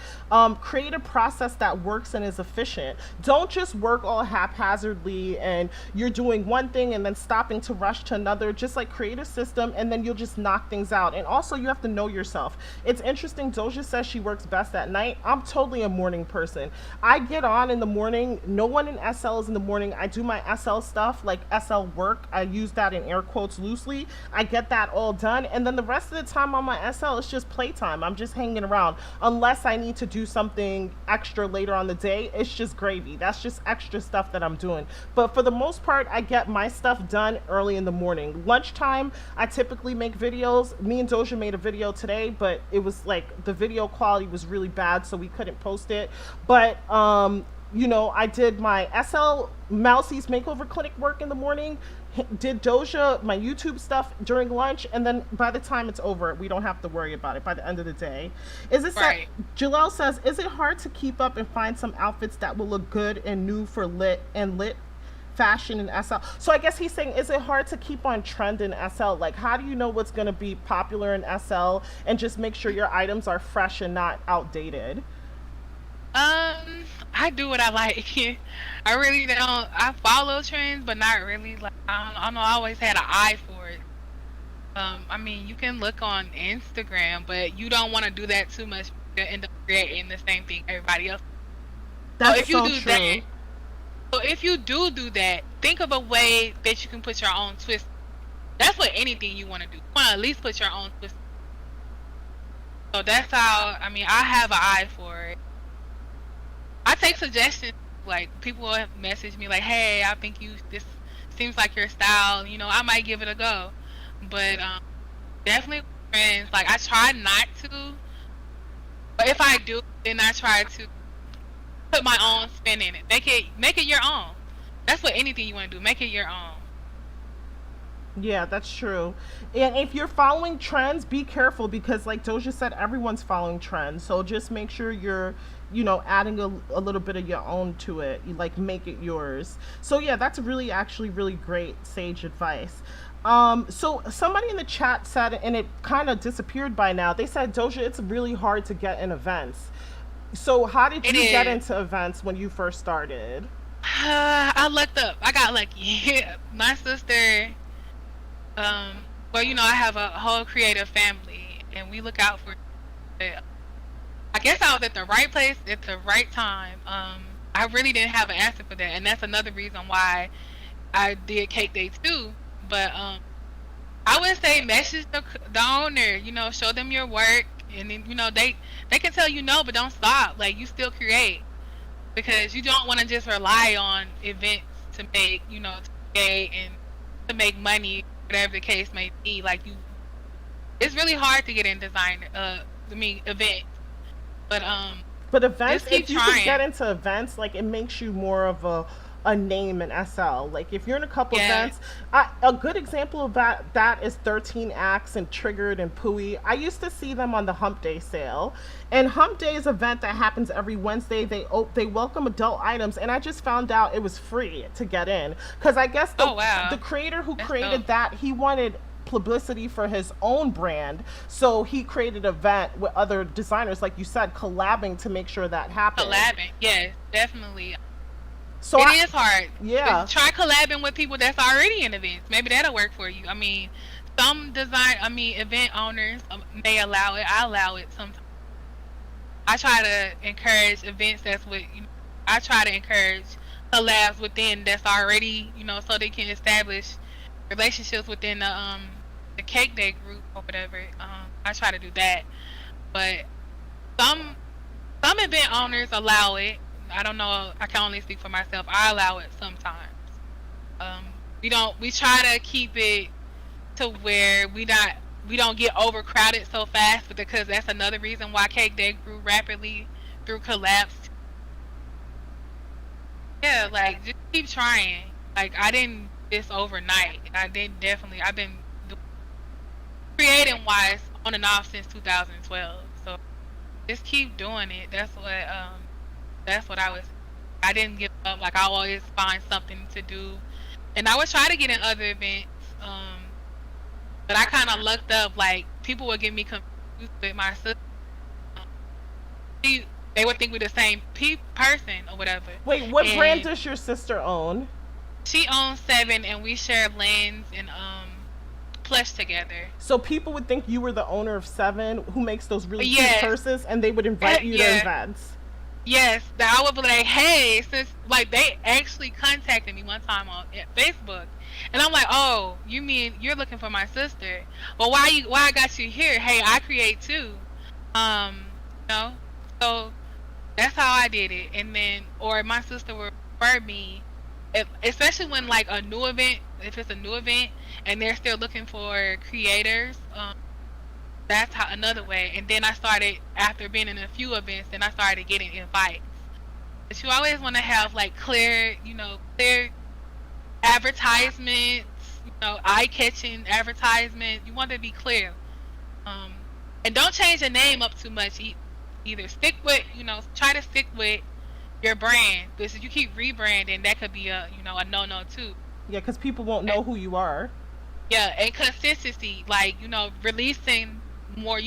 Create a process that works and is efficient. Don't just work all haphazardly and you're doing one thing and then stopping to rush to another. Just like create a system and then you'll just knock things out. And also you have to know yourself. It's interesting. Doja says she works best at night. I'm totally a morning person. I get on in the morning. No one in SL is in the morning. I do my SL stuff, like SL work. I use that in air quotes loosely. I get that all done, and then the rest of the time on my SL it's just playtime. I'm just hanging around unless I need to do something extra later on the day. It's just gravy. That's just extra stuff that I'm doing. But for the most part, I get my stuff done early in the morning. Lunchtime, I typically make videos. Me and Doja made a video today, but it was like the video quality was really bad, so we couldn't post it. But I did my SL Mousy's Makeover clinic work in the morning, did Doja my YouTube stuff during lunch, and then by the time it's over, we don't have to worry about it by the end of the day. Is it right? Jalelle says, is it hard to keep up and find some outfits that will look good and new for lit fashion in SL? So I guess he's saying, is it hard to keep on trend in SL? Like, how do you know what's going to be popular in SL and just make sure your items are fresh and not outdated? I do what I like. I really don't. I follow trends, but not really. Like I don't know. I always had an eye for it. I mean, you can look on Instagram, but you don't want to do that too much. You'll end up creating the same thing everybody else. That's so true. So if you do that, think of a way that you can put your own twist. That's what anything you want to do. You want to at least put your own twist. So that's how. I mean, I have an eye for it. I take suggestions. Like people will message me like, "Hey, I think this seems like your style. I might give it a go." But definitely friends. Like I try not to, but if I do, then I try to put my own spin in it. Make it your own. That's what anything you want to do. Make it your own. Yeah, that's true. And if you're following trends, be careful because like Doja said, everyone's following trends. So just make sure you're adding a little bit of your own to it. You like make it yours. So yeah, that's actually really great sage advice. So somebody in the chat said, and it kind of disappeared by now, they said, Doja, it's really hard to get in events. So how did you get into events when you first started? I lucked up. I got lucky. My sister, I have a whole creative family, and we look out for it. I guess I was at the right place at the right time. I really didn't have an answer for that, and that's another reason why I did Cakeday too. But I would say message the owner, show them your work, and then they can tell you no, but don't stop. Like you still create because you don't want to just rely on events to make to create and to make money, whatever the case may be. Like it's really hard to get in design. Events. But events, if you can get into events, like it makes you more of a name in SL. Like if you're in a couple Yeah. events, a good example of that is 13 Acts and Triggered and Pooey. I used to see them on the Hump Day sale, and Hump Day is an event that happens every Wednesday. They welcome adult items, and I just found out it was free to get in because I guess Oh the wow. creator who That's created dope. that, he wanted publicity for his own brand, so he created an event with other designers, like you said, collabing to make sure that happened. Collabing. Yes, definitely. So It I, is hard. yeah. Try collabing with people that's already in events. Maybe that'll work for you. I mean, event owners may allow it. I allow it sometimes. I try to encourage events that's with, I try to encourage collabs within that's already, so they can establish relationships within the Cake Day group or whatever. I try to do that. But some some event owners allow it. I don't know. I can only speak for myself. I allow it sometimes. Um, we try to keep it to where we don't get overcrowded so fast, but because that's another reason why Cake Day grew rapidly through collapse. Yeah, like just keep trying. Like I didn't this overnight. I did definitely. I've been creating wise on and off since 2012. So just keep doing it. That's what I was. I didn't give up. Like I always find something to do, and I would try to get in other events. But I kind of lucked up. Like people would get me confused with my sister. Um, she, they would think we're the same person or whatever. Wait, what brand And does your sister own? she owns Seven, and we share lanes and plush together. So people would think you were the owner of Seven, who makes those really cute Yes, purses, and they would invite you to yeah. events. Yes, that I would be like, hey, since like they actually contacted me one time on Facebook, and I'm like, oh, you mean you're looking for my sister? Well, why I got you here? Hey, I create too, um, you know. So that's how I did it, and then or my sister would refer me, especially when like a new event, if it's a new event and they're still looking for creators. That's how another way. And then I started after being in a few events, then I started getting invites. But you always want to have like clear advertisements, eye-catching advertisement. You want to be clear, um, and don't change the name up too much. Either stick with, try to stick with your brand. Because if you keep rebranding, that could be a no-no too. Yeah, because people won't And, know who you are. yeah, and consistency, like releasing more,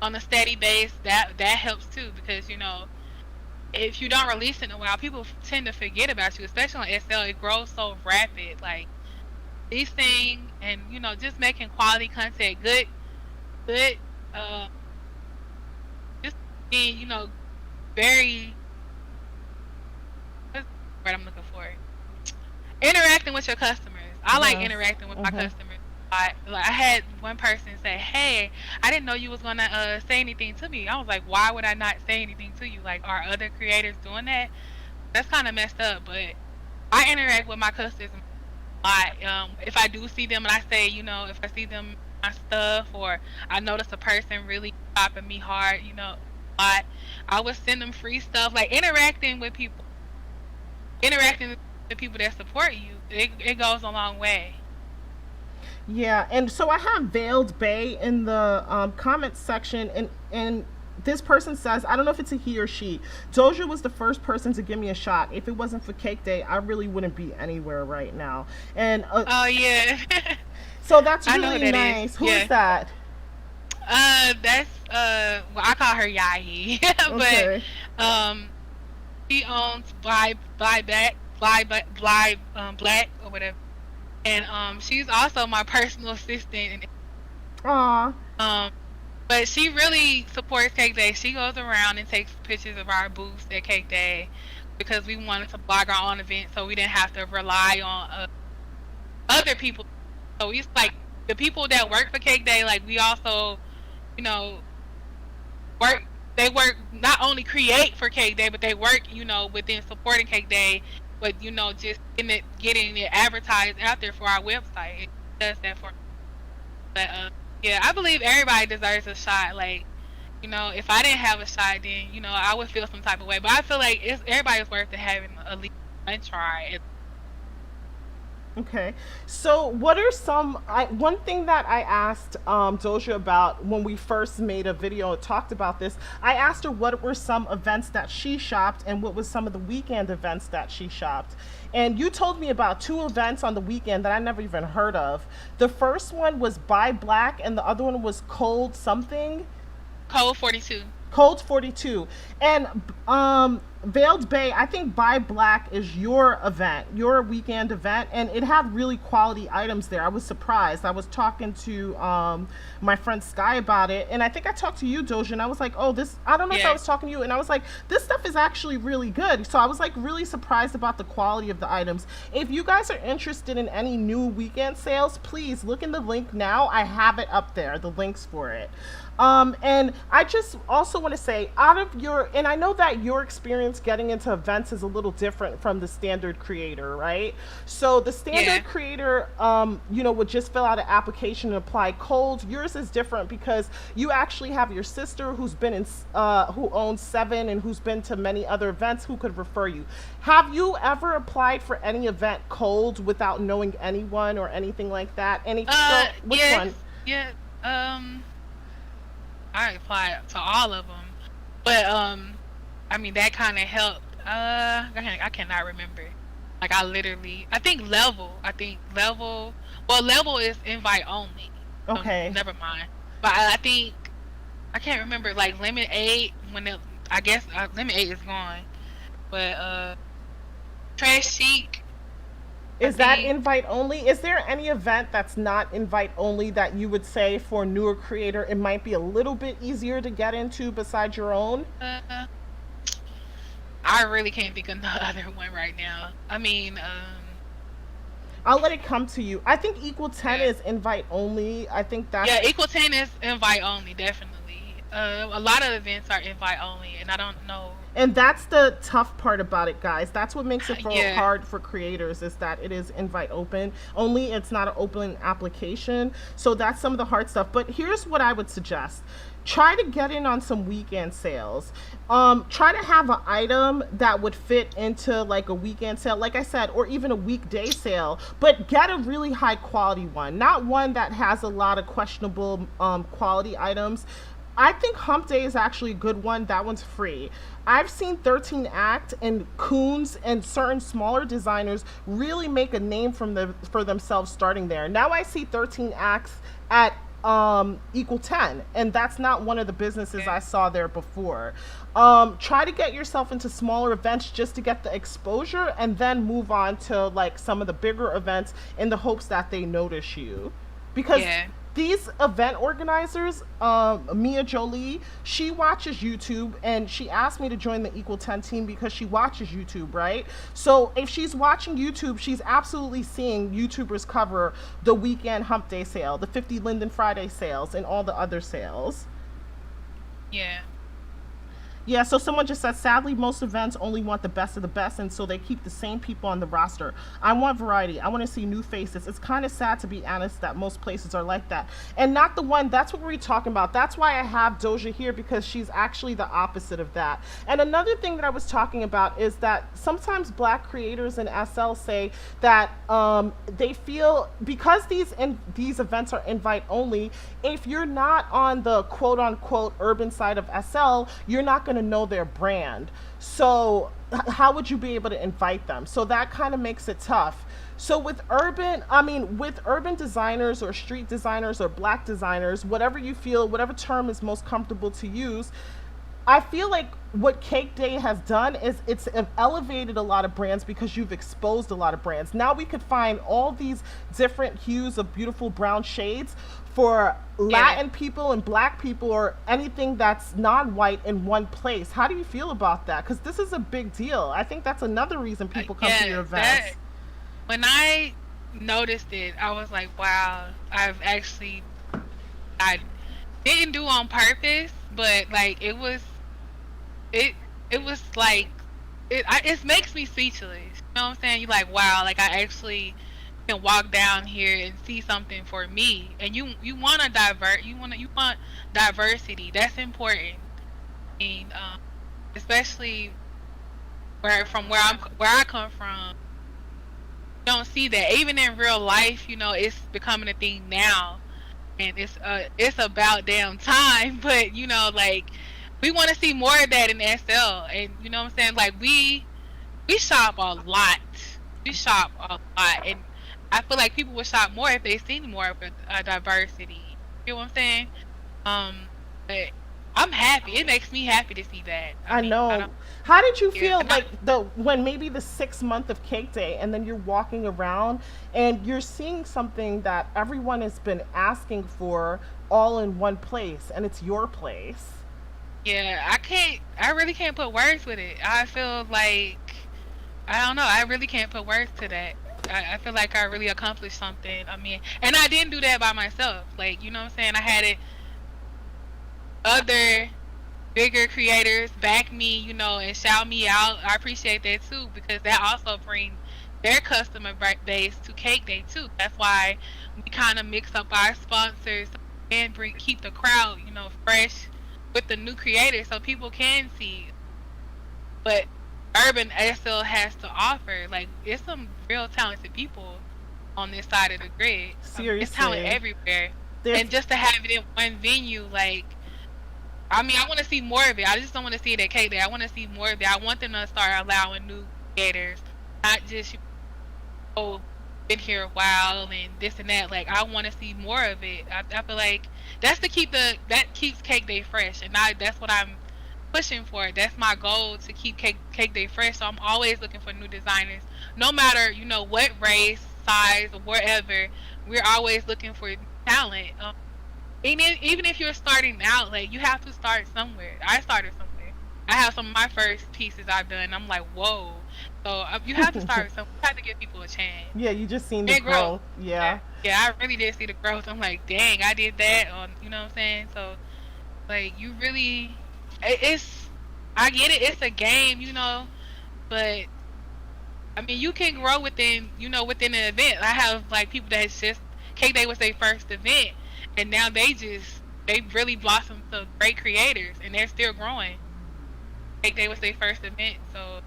on a steady base. That helps too because if you don't release it in a while, people tend to forget about you, especially on SL. It grows so rapid. Like these things, and just making quality content, good, uh, just being, very. What's the word I'm looking for? Interacting with your customers. I like Yes. interacting with my Mm-hmm. customers. I had one person say, "Hey, I didn't know you was gonna say anything to me." I was like, "Why would I not say anything to you? Like, are other creators doing that?" That's kind of messed up. But I interact with my customers a lot. If I do see them and I say, if I see them my stuff or I notice a person really stopping me hard, a lot, I would send them free stuff. Like interacting with the people that support you, it goes a long way. Yeah, and so I have Veiled Bay in the comments section, and this person says, I don't know if it's a he or she. Doja was the first person to give me a shot. If it wasn't for Cake Day, I really wouldn't be anywhere right now. And Oh yeah. so that's I know who really that is. nice. Who is Yeah. that? That's well, I call her Yahi, Okay. but she owns Black or whatever, and she's also my personal assistant. Aw. Um, but she really supports Cake Day. She goes around and takes pictures of our booths at Cake Day because we wanted to blog our own event, so we didn't have to rely on other people. So it's like the people that work for Cake Day, like we also, you know, work. They work not only create for Cake Day, but they work, within supporting Cake Day, but just getting it advertised out there for our website. It does that for. But yeah, I believe everybody deserves a shot. Like, if I didn't have a shot, then I would feel some type of way. But I feel like everybody's worth it having at least I try. Okay. So, what are one thing that I asked Doja about when we first made a video and talked about this? I asked her what were some events that she shopped and what was some of the weekend events that she shopped. And you told me about two events on the weekend that I never even heard of. The first one was Buy Black, and the other one was Cold something. Code 42. Cold 42. And Veiled Bay, I think Buy Black is your event, your weekend event, and it had really quality items there. I was surprised. I was talking to my friend Sky about it, and I think I talked to you, Doja, and I was like, oh, this, I don't know if I was talking to you, and I was like, this stuff is actually really good. So I was like really surprised about the quality of the items. If you guys are interested in any new weekend sales, please look in the link now. I have it up there, the links for it. And I just also want to say, out of your, and I know that your experience getting into events is a little different from the standard creator, right? So the standard creator, would just fill out an application and apply cold. Yours is different because you actually have your sister who's been in, who owns 7 and who's been to many other events who could refer you. Have you ever applied for any event cold without knowing anyone or anything like that? Any, which one? Yeah. I applied to all of them, but I mean that kind of helped. I cannot remember. Like I think level. Well, level is invite only. Okay. Never mind. But I think I can't remember. Like limit 8 I guess limit 8 is gone. But trash chic. Is that invite only? Is there any event that's not invite only that you would say for a newer creator it might be a little bit easier to get into besides your own? I really can't think of no other one right now. I mean, I'll let it come to you. I think Equal 10 is invite only. I think that's... Yeah, Equal 10 is invite only, definitely. A lot of events are invite only, and I don't know. And that's the tough part about it, guys. That's what makes it hard for creators, is that it is invite open only. It's not an open application. So that's some of the hard stuff. But here's what I would suggest. Try to get in on some weekend sales. Try to have an item that would fit into like a weekend sale, like I said, or even a weekday sale, but get a really high quality one, not one that has a lot of questionable quality items. I think Hump Day is actually a good one. That one's free. I've seen 13 Act and Coons and certain smaller designers really make a name for themselves starting there. Now I see 13 Acts at Equal 10, and that's not one of the businesses I saw there before. Try to get yourself into smaller events just to get the exposure, and then move on to like some of the bigger events in the hopes that they notice you. Because these event organizers, Mia Jolie, she watches YouTube, and she asked me to join the Equal 10 team because she watches YouTube, right? So if she's watching YouTube, she's absolutely seeing YouTubers cover the weekend Hump Day sale, the 50 Linden Friday sales, and all the other sales. Yeah. Yeah, so someone just said, sadly, most events only want the best of the best, and so they keep the same people on the roster. I want variety. I want to see new faces. It's kind of sad, to be honest, that most places are like that. And not the one, that's what we're talking about. That's why I have Doja here, because she's actually the opposite of that. And another thing that I was talking about is that sometimes Black creators in SL say that they feel, because these events are invite only, if you're not on the quote-unquote urban side of SL, you're not going to know their brand. So how would you be able to invite them? So that kind of makes it tough. So with urban designers or street designers or Black designers, whatever you feel, whatever term is most comfortable to use, I feel like what Cakeday has done is it's elevated a lot of brands because you've exposed a lot of brands. Now we could find all these different hues of beautiful brown shades for Latin people and Black people or anything that's non-white in one place. How do you feel about that? Because this is a big deal. I think that's another reason people come to your events. When I noticed it, I was like, wow, I didn't do on purpose, but like it was like it makes me speechless. You know what I'm saying? You're like, wow, like I actually can walk down here and see something for me. And you want diversity. That's important. And especially where I come from, you don't see that. Even in real life, it's becoming a thing now, and it's about damn time. But like we want to see more of that in SL, and you know what I'm saying. Like we shop a lot. We shop a lot, and I feel like people would shop more if they seen more of a diversity. You know what I'm saying? But I'm happy. It makes me happy to see that. I I know. don't How did you care. feel like when maybe the 6 month of Cake Day and then you're walking around and you're seeing something that everyone has been asking for all in one place and it's your place? Yeah, I really can't put words with it. I feel like I don't know. I really can't put words to that. I feel like I really accomplished something. I mean, and I didn't do that by myself. Like, you know what I'm saying? I had other bigger creators back me, and shout me out. I appreciate that too, because that also brings their customer base to Cake Day too. That's why we kind of mix up our sponsors and keep the crowd, fresh with the new creators, so people can see what Urban SL has to offer. Like, it's some real talented people on this side of the grid. It's talent Seriously. everywhere, There's and just to have it in one venue, like, I mean, I want to see more of it. I just don't want to see it at Cake Day. I want to see more of it. I want them to start allowing new creators, not just been here a while and this and that. Like, I want to see more of it. I feel like that keeps Cake Day fresh, and that's what I'm pushing for. That's my goal, to keep Cake Day fresh. So I'm always looking for new designers, no matter what race, size, or whatever. We're always looking for talent. Even if you're starting out, like, you have to start somewhere. I started somewhere. I have some of my first pieces I've done. I'm like, whoa. So you have to start somewhere. You have to give people a chance. yeah, you just seen the And growth. growth. Yeah. Yeah, I really did see the growth. I'm like, dang, I did that. You know what I'm saying? So, like, you really, it's, I get it. It's a game, but I mean, you can grow within an event. I have like people that's just Cake Day was their first event, and now they really blossomed to great creators, and they're still growing. Cake Day was their first event, so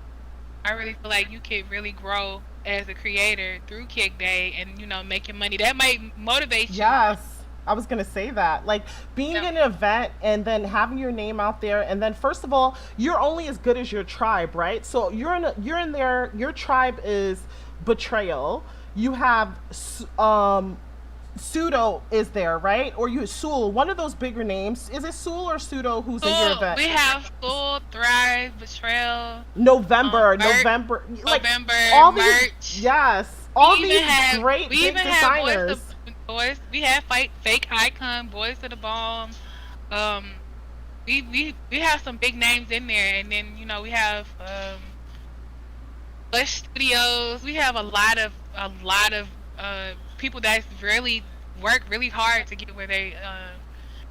I really feel like you can really grow as a creator through Cake Day, and making money. That might motivate you. Yes. I was gonna say that. Like being Yeah. in an event and then having your name out there, and then first of all, you're only as good as your tribe, right? So you're in there. Your tribe is Betrayal. You have Pseudo is there, right? Or you Sul, one of those bigger names. Is it Sul or Pseudo who's in your event? We have Soul, Thrive, Betrayal, November, like November, all merch. these, yes, all We these even have great we big even have designers. boys. We have fake icon, boys to the bomb. Um, we have some big names in there, and then we have Bush Studios. We have a lot of people that's really work really hard to get where they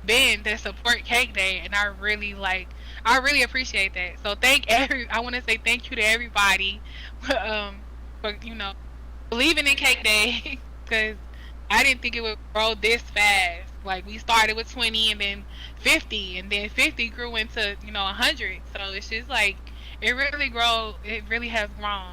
been, that support Cake Day, and I really appreciate that. So I want to say thank you to everybody for believing in Cake Day, because I didn't think it would grow this fast. Like, we started with 20 and then 50, and then 50 grew into 100. So it's just like it really has grown.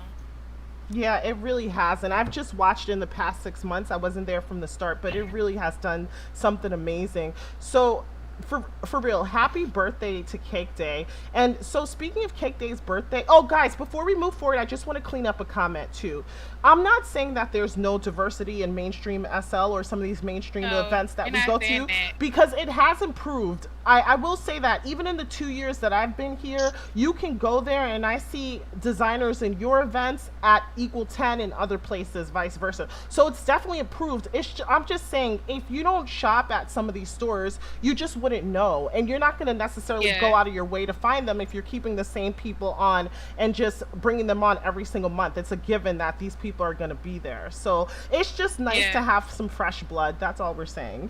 Yeah, it really has. And I've just watched in the past 6 months. I wasn't there from the start, but it really has done something amazing. So, for real, happy birthday to Cake Day. And so, speaking of Cake Day's birthday, oh, guys, before we move forward, I just want to clean up a comment too. I'm not saying that there's no diversity in mainstream SL or some of these mainstream No, events that you're we not go saying to, that. because it has improved. I will say that even in the 2 years that I've been here, you can go there and I see designers in your events at equal 10 in other places, vice versa. So it's definitely improved. I'm just saying, if you don't shop at some of these stores, you just wouldn't know. And you're not going to necessarily Yeah. go out of your way to find them if you're keeping the same people on and just bringing them on every single month. It's a given that these people are going to be there. So it's just nice Yeah. to have some fresh blood. That's all we're saying.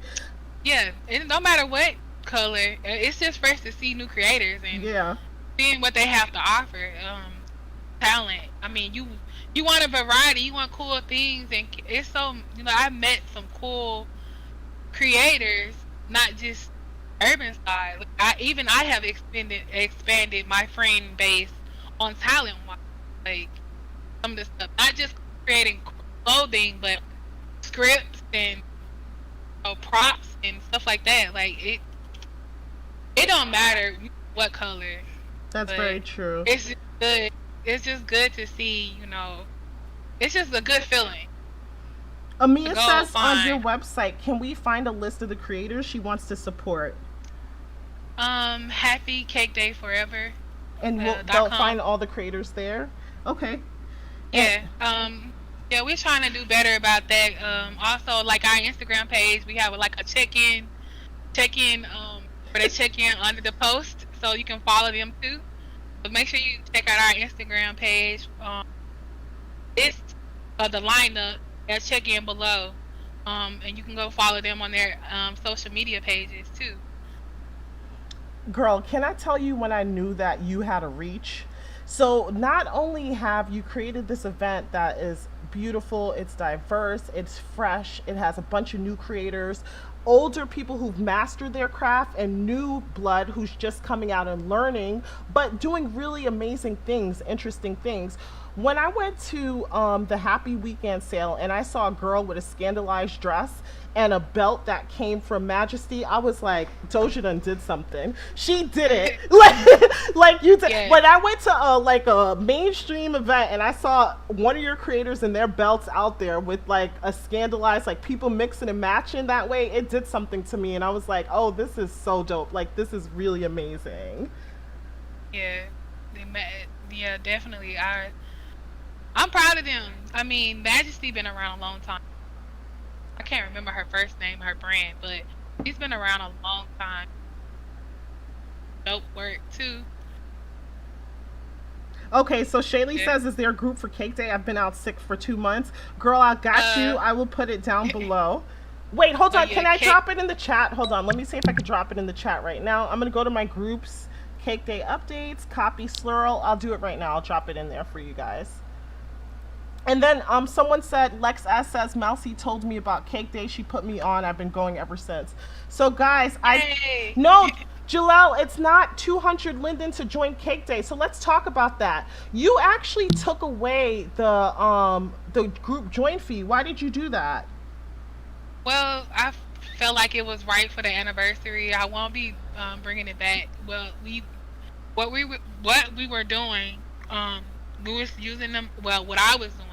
Yeah, and no matter what color, it's just fresh to see new creators and Yeah. seeing what they have to offer. Talent. I mean, you want a variety, you want cool things, and it's so I met some cool creators, not just urban side. Like, I have expanded my friend base on talent wise. like some of the stuff, not just creating clothing, but scripts and props and stuff like that. Like it don't matter what color. That's very true. It's just good. It's just good to see, it's just a good feeling. Amia says on your website, can we find a list of the creators she wants to support? Happy Cake Day Forever. And they'll find all the creators there? Okay. Yeah. Yeah, we're trying to do better about that. Also, like our Instagram page, we have like a check-in, where they check in under the post, so you can follow them too. So make sure you check out our Instagram page. It's the lineup. They'll check in below, and you can go follow them on their social media pages too. Girl, can I tell you when I knew that you had a reach? So not only have you created this event that is beautiful, it's diverse, it's fresh, it has a bunch of new creators, older people who've mastered their craft, and new blood who's just coming out and learning, but doing really amazing things, interesting things. When I went to the Happy Weekend sale and I saw a girl with a scandalized dress and a belt that came from Majesty, I was like, Doja done did something. She did it. like you did. Yeah. When I went to a mainstream event and I saw one of your creators and their belts out there with like a scandalized, like people mixing and matching that way, it did something to me. And I was like, oh, this is so dope. Like, this is really amazing. Yeah. Yeah, definitely. I'm proud of them. I mean, Majesty been around a long time. I can't remember her first name, her brand, but she's been around a long time. Dope work too. Okay, so Shaylee says, is there a group for Cake Day? I've been out sick for 2 months. Girl, I got you. I will put it down below. Wait, hold on. Can I drop it in the chat? Hold on. Let me see if I can drop it in the chat right now. I'm going to go to my groups, Cake Day updates, copy Slurl. I'll do it right now. I'll drop it in there for you guys. And then someone said, Lex S says, Mousy told me about Cake Day. She put me on. I've been going ever since. So guys, no, Jalelle, it's not 200 Linden to join Cake Day. So let's talk about that. You actually took away the group join fee. Why did you do that? Well, I felt like it was right for the anniversary. I won't be bringing it back. Well, what we were doing, we was using them. Well, what I was doing,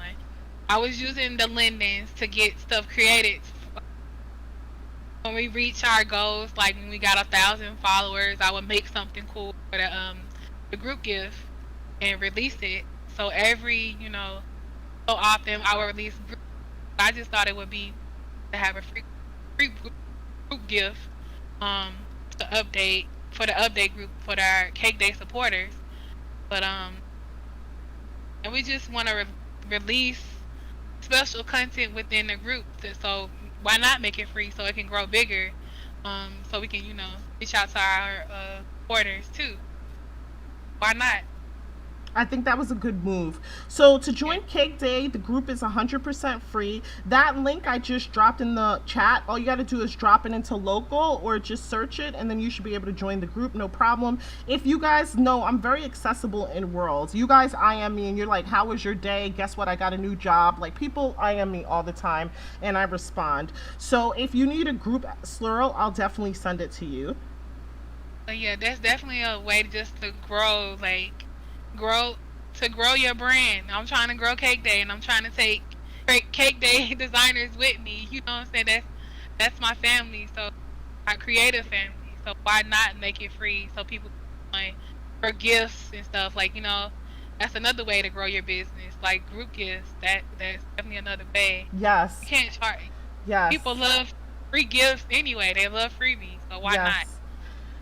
I was using the Lindens to get stuff created. When we reach our goals, like when we got 1,000 followers, I would make something cool for the group gift and release it. So every so often I would release group. I just thought it would be to have a free group gift to update for the update group for our Cake Day supporters. But and we just want to release special content within the group. So why not make it free so it can grow bigger? So we can reach out to our supporters too. Why not? I think that was a good move. So to join Cake Day, the group is 100% free. That link I just dropped in the chat, all you got to do is drop it into local or just search it, and then you should be able to join the group, no problem. If you guys know, I'm very accessible in Worlds. You guys IM me and you're like, how was your day? Guess what? I got a new job. Like, people IM me all the time and I respond. So if you need a group Slurl, I'll definitely send it to you. But yeah, that's definitely a way just to grow, grow your brand. I'm trying to grow Cake Day, and I'm trying to take Cake Day designers with me. You know what I'm saying? That's my family. So our creative family. So why not make it free so people can for gifts and stuff? Like, that's another way to grow your business. Like group gifts. That's definitely another way. Yes. You can't charge. Yes. People love free gifts anyway. They love freebies. So why not?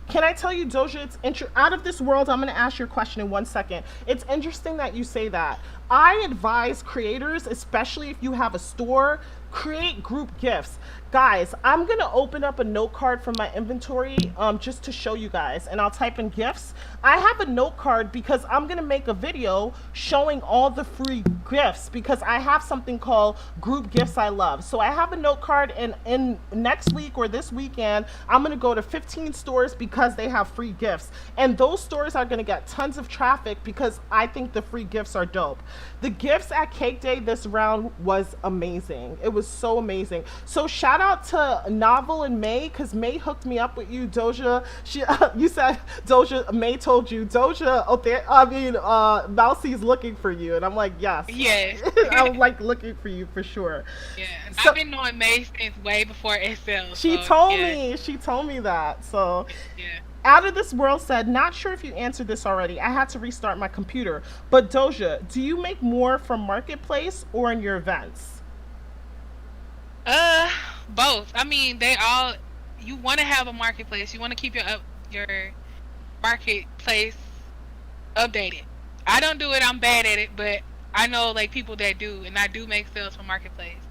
Can I tell you, Doja, it's out of this world. I'm going to ask your question in 1 second. It's interesting that you say that. I advise creators, especially if you have a store, create group gifts. Guys, I'm gonna open up a note card from my inventory just to show you guys, and I'll type in gifts. I have a note card because I'm gonna make a video showing all the free gifts because I have something called group gifts I love. So I have a note card, and in next week or this weekend, I'm gonna go to 15 stores because they have free gifts, and those stores are gonna get tons of traffic because I think the free gifts are dope. The gifts at Cake Day this round was amazing. It was so amazing. So shout out to Novel and May because May hooked me up with you, Doja. She, you said Doja. May told you Doja. Oh, there. I mean, Mousy's looking for you, and I'm like, yes. Yes. I'm like looking for you for sure. Yeah, So, I've been knowing May since way before SL. she so, told yeah, me. She told me that. So. Yeah. Out of This World said, not sure if you answered this already. I had to restart my computer. But Doja, do you make more from Marketplace or in your events? Both. I mean, they all. You want to have a marketplace. You want to keep your marketplace updated. I don't do it. I'm bad at it, but I know like people that do, and I do make sales for marketplace.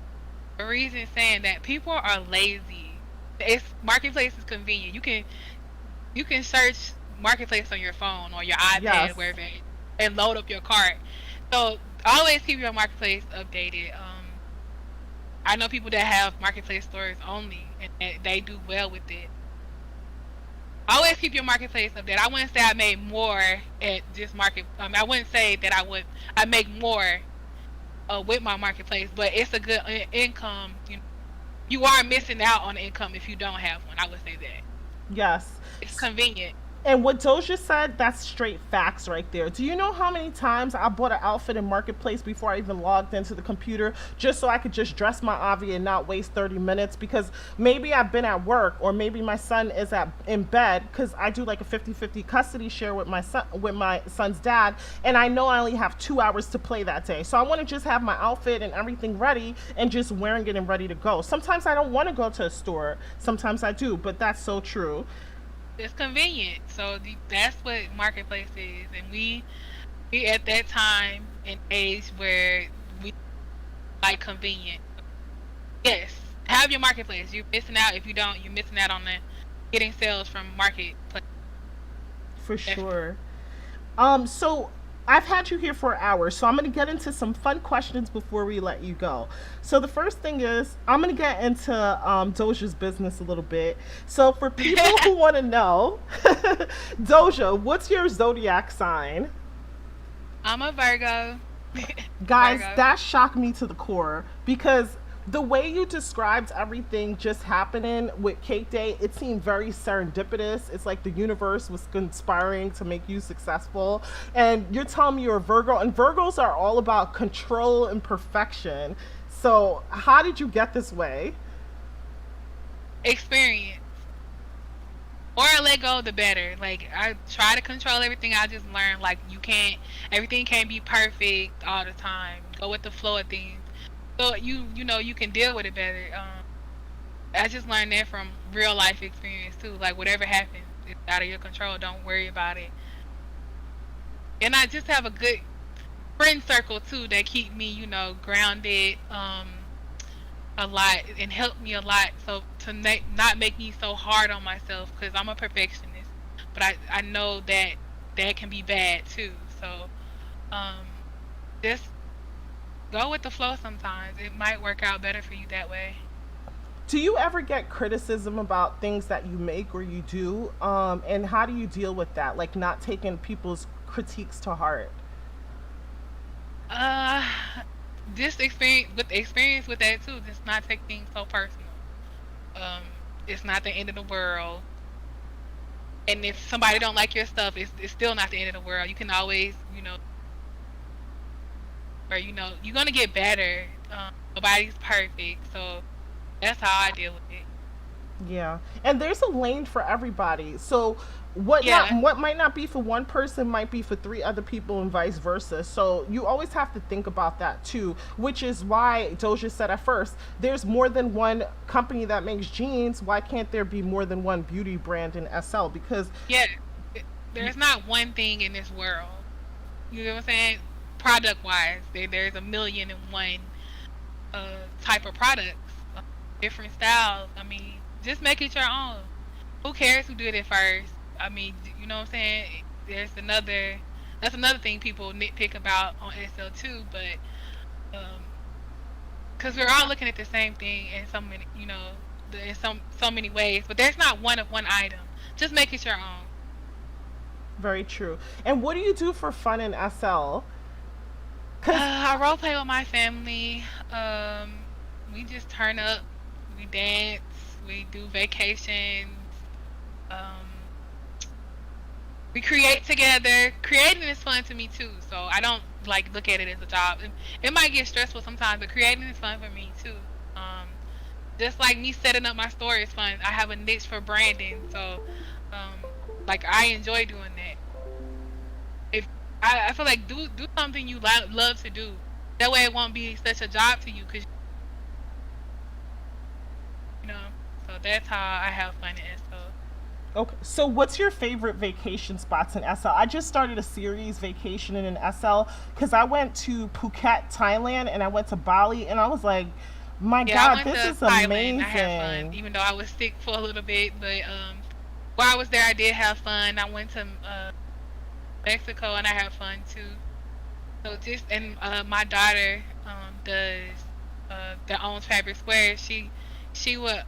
The reason saying that people are lazy. It's marketplace is convenient. You can search marketplace on your phone or your iPad, Yes. wherever, and load up your cart. So always keep your marketplace updated. I know people that have marketplace stores only, and they do well with it. Always keep your marketplace updated. I wouldn't say I made more at this market. I wouldn't say that I make more with my marketplace, but it's a good income. You are missing out on income if you don't have one. I would say that Yes. it's convenient. And what Doja said, that's straight facts right there. Do you know how many times I bought an outfit in Marketplace before I even logged into the computer just so I could just dress my Avi and not waste 30 minutes? Because maybe I've been at work or maybe my son is in bed because I do like a 50-50 custody share with my son's dad, and I know I only have 2 hours to play that day. So I want to just have my outfit and everything ready and just wearing it and ready to go. Sometimes I don't want to go to a store. Sometimes I do, but that's so true. It's convenient. So that's what marketplace is, and we at that time and age where we like convenient. Yes, have your marketplace. You're missing out if you don't. You're missing out on the getting sales from marketplace. For sure. So I've had you here for an hour, so I'm going to get into some fun questions before we let you go. So the first thing is, I'm going to get into Doja's business a little bit. So for people who want to know, Doja, what's your zodiac sign? I'm a Virgo. Guys, Virgo. that shocked me to the core because the way you described everything just happening with Cake Day, it seemed very serendipitous. It's like the universe was conspiring to make you successful. And you're telling me you're a Virgo, and Virgos are all about control and perfection. So how did you get this way? Experience. Or I let go, the better. Like, I try to control everything. I just learned, like, everything can't be perfect all the time. Go with the flow of things. So you can deal with it better. I just learned that from real life experience too. Like, whatever happens, it's out of your control. Don't worry about it. And I just have a good friend circle too that keep me, grounded a lot and help me a lot. So to not make me so hard on myself, because I'm a perfectionist, but I know that can be bad too. So just go with the flow sometimes. It might work out better for you that way. Do you ever get criticism about things that you make or you do? And how do you deal with that? Like not taking people's critiques to heart? This experience with that too, just not take things so personal. It's not the end of the world. And if somebody don't like your stuff, it's still not the end of the world. You can always, or you're gonna get better. Nobody's perfect, so that's how I deal with it. Yeah, and there's a lane for everybody. So Yeah. what might not be for one person might be for three other people, and vice versa. So you always have to think about that too. Which is why Doja said at first, there's more than one company that makes jeans. Why can't there be more than one beauty brand in SL? Because Yeah, there's not one thing in this world. You know what I'm saying? product wise. There's a million and one type of products, different styles. I mean, just make it your own. Who cares who did it first? I mean, you know what I'm saying? There's another. That's another thing people nitpick about on SL too, but because we're all looking at the same thing in so many, in so many ways. But there's not one of one item. Just make it your own. Very true. And what do you do for fun in SL? Cause I role play with my family. We just turn up, we dance, we do vacations. Um, we create together. Creating is fun to me too, so I don't like look at it as a job. It might get stressful sometimes, but creating is fun for me too. Um, just like me setting up my store is fun. I have a niche for branding, so um, like I enjoy doing that. If I feel like do something you love to do, that way it won't be such a job to you, cause you know. So that's how I have fun in SO. okay, so what's your favorite vacation spots in SL? I just started a series vacation in SL because I went to Phuket, Thailand, and I went to Bali, and I was like, my Yeah, I God, went this to is Thailand. I had fun, amazing. even though I was sick for a little bit. But while I was there, I did have fun. I went to Mexico and I had fun too. So just and my daughter does that owns Fabric Square. She would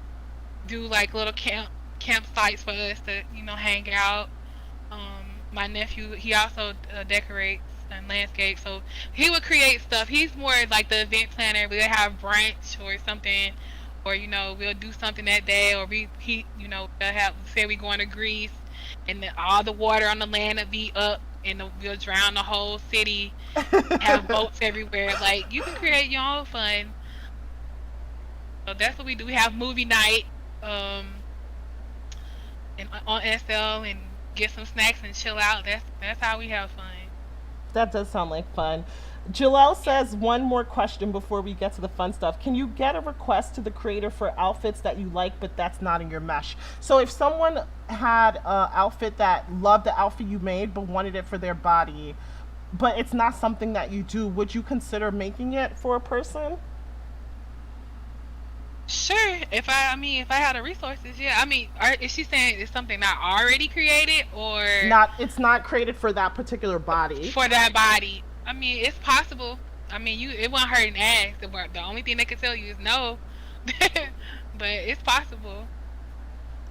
do like little campsites for us to hang out. My nephew, he also decorates and landscape, so he would create stuff. He's more like the event planner. We'll have brunch or something, or we'll do something that day, or we'll have say we going to Greece, and then all the water on the land will be up, and we'll drown the whole city. Have boats everywhere. Like you can create your own fun. So that's what we do. We have movie night. And on SL and get some snacks and chill out. That's how we have fun. That does sound like fun. Jalel says one more question before we get to the fun stuff. Can you get a request to the creator for outfits that you like, but that's not in your mesh? So if someone had an outfit that loved the outfit you made, but wanted it for their body, but it's not something that you do, would you consider making it for a person? Sure. If I had the resources, yeah. I mean, is she saying it's something not already created or Not, it's not created for that particular body. for that body? I mean, it's possible. I mean, it won't hurt an ask. The only thing they can tell you is no, but it's possible.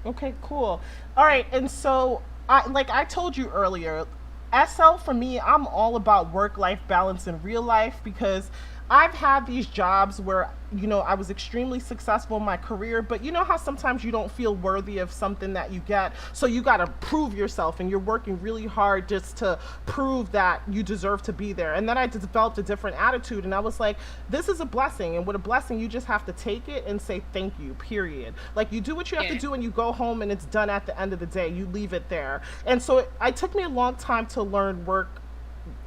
Okay, cool. All right, and so I told you earlier, SL for me, I'm all about work-life balance in real life because I've had these jobs where, I was extremely successful in my career, but you know how sometimes you don't feel worthy of something that you get, so you got to prove yourself and you're working really hard just to prove that you deserve to be there. And then I developed a different attitude and I was like, this is a blessing, and with a blessing you just have to take it and say thank you, period. Like you do what you have to Yeah. do and you go home and it's done at the end of the day. You leave it there. And so it took me a long time to learn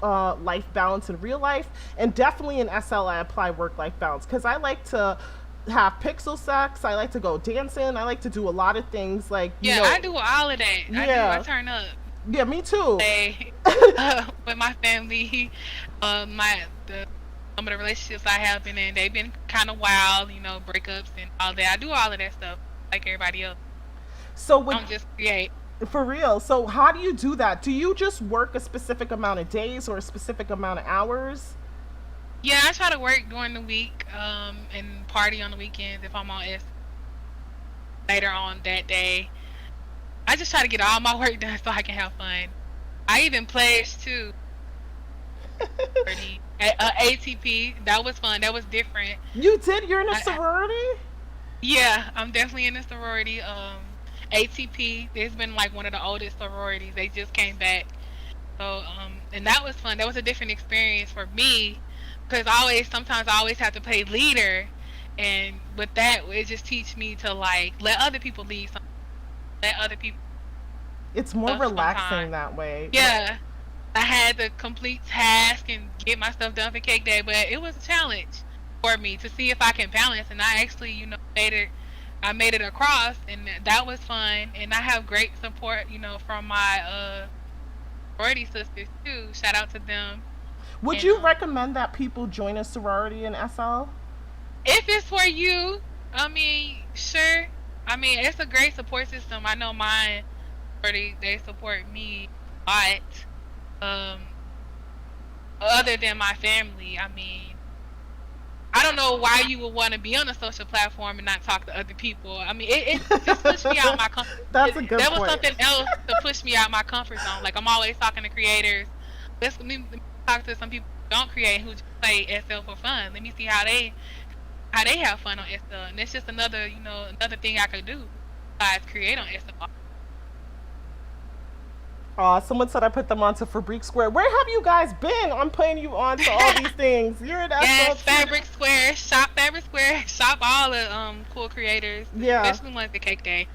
life balance in real life, and definitely in SL I apply work life balance because I like to have pixel sex, I like to go dancing, I like to do a lot of things like Yeah, I do all of that. I yeah, turn up. yeah, me too. Play with my family. The some of the relationships I have been in, they've been kind of wild, breakups and all that. I do all of that stuff like everybody else. So I with don't just create. for real, so how do you do that? Do you just work a specific amount of days or a specific amount of hours? Yeah, I try to work during the week, and party on the weekends if I'm on S later on that day. I just try to get all my work done so I can have fun. I even pledged too. Sorority. ATP, that was fun. That was different. You did? You're in a I, sorority? yeah, I'm definitely in a sorority. ATP, it's been like one of the oldest sororities. They just came back. So, and that was fun. That was a different experience for me because sometimes I always have to play leader, and with that, it just teach me to like let other people lead, let other people It's more stuff relaxing sometimes. that way. Yeah, I had to complete task and get my stuff done for Cake Day, but it was a challenge for me to see if I can balance, and I actually, made it. I made it across, and that was fun. And I have great support, from my sorority sisters too. Shout out to them. Would And you recommend that people join a sorority in SL? if it's for you, I mean, sure. I mean, it's a great support system. I know mine already they support me a lot. Um, other than my family, I mean, I don't know why you would want to be on a social platform and not talk to other people. I mean, it just pushed me out my That's a good That was point. something else to push me out my comfort zone. Like I'm always talking to creators. Let me talk to some people who don't create who just play SL for fun. Let me see how they have fun on SL. And it's just another another thing I could do besides create on SL. Someone said I put them onto Fabrique Square. Where have you guys been? I'm putting you on to all these things. You're in SL Yes, too. Fabric Square, shop all the cool creators, Yeah. especially the ones at Cakeday.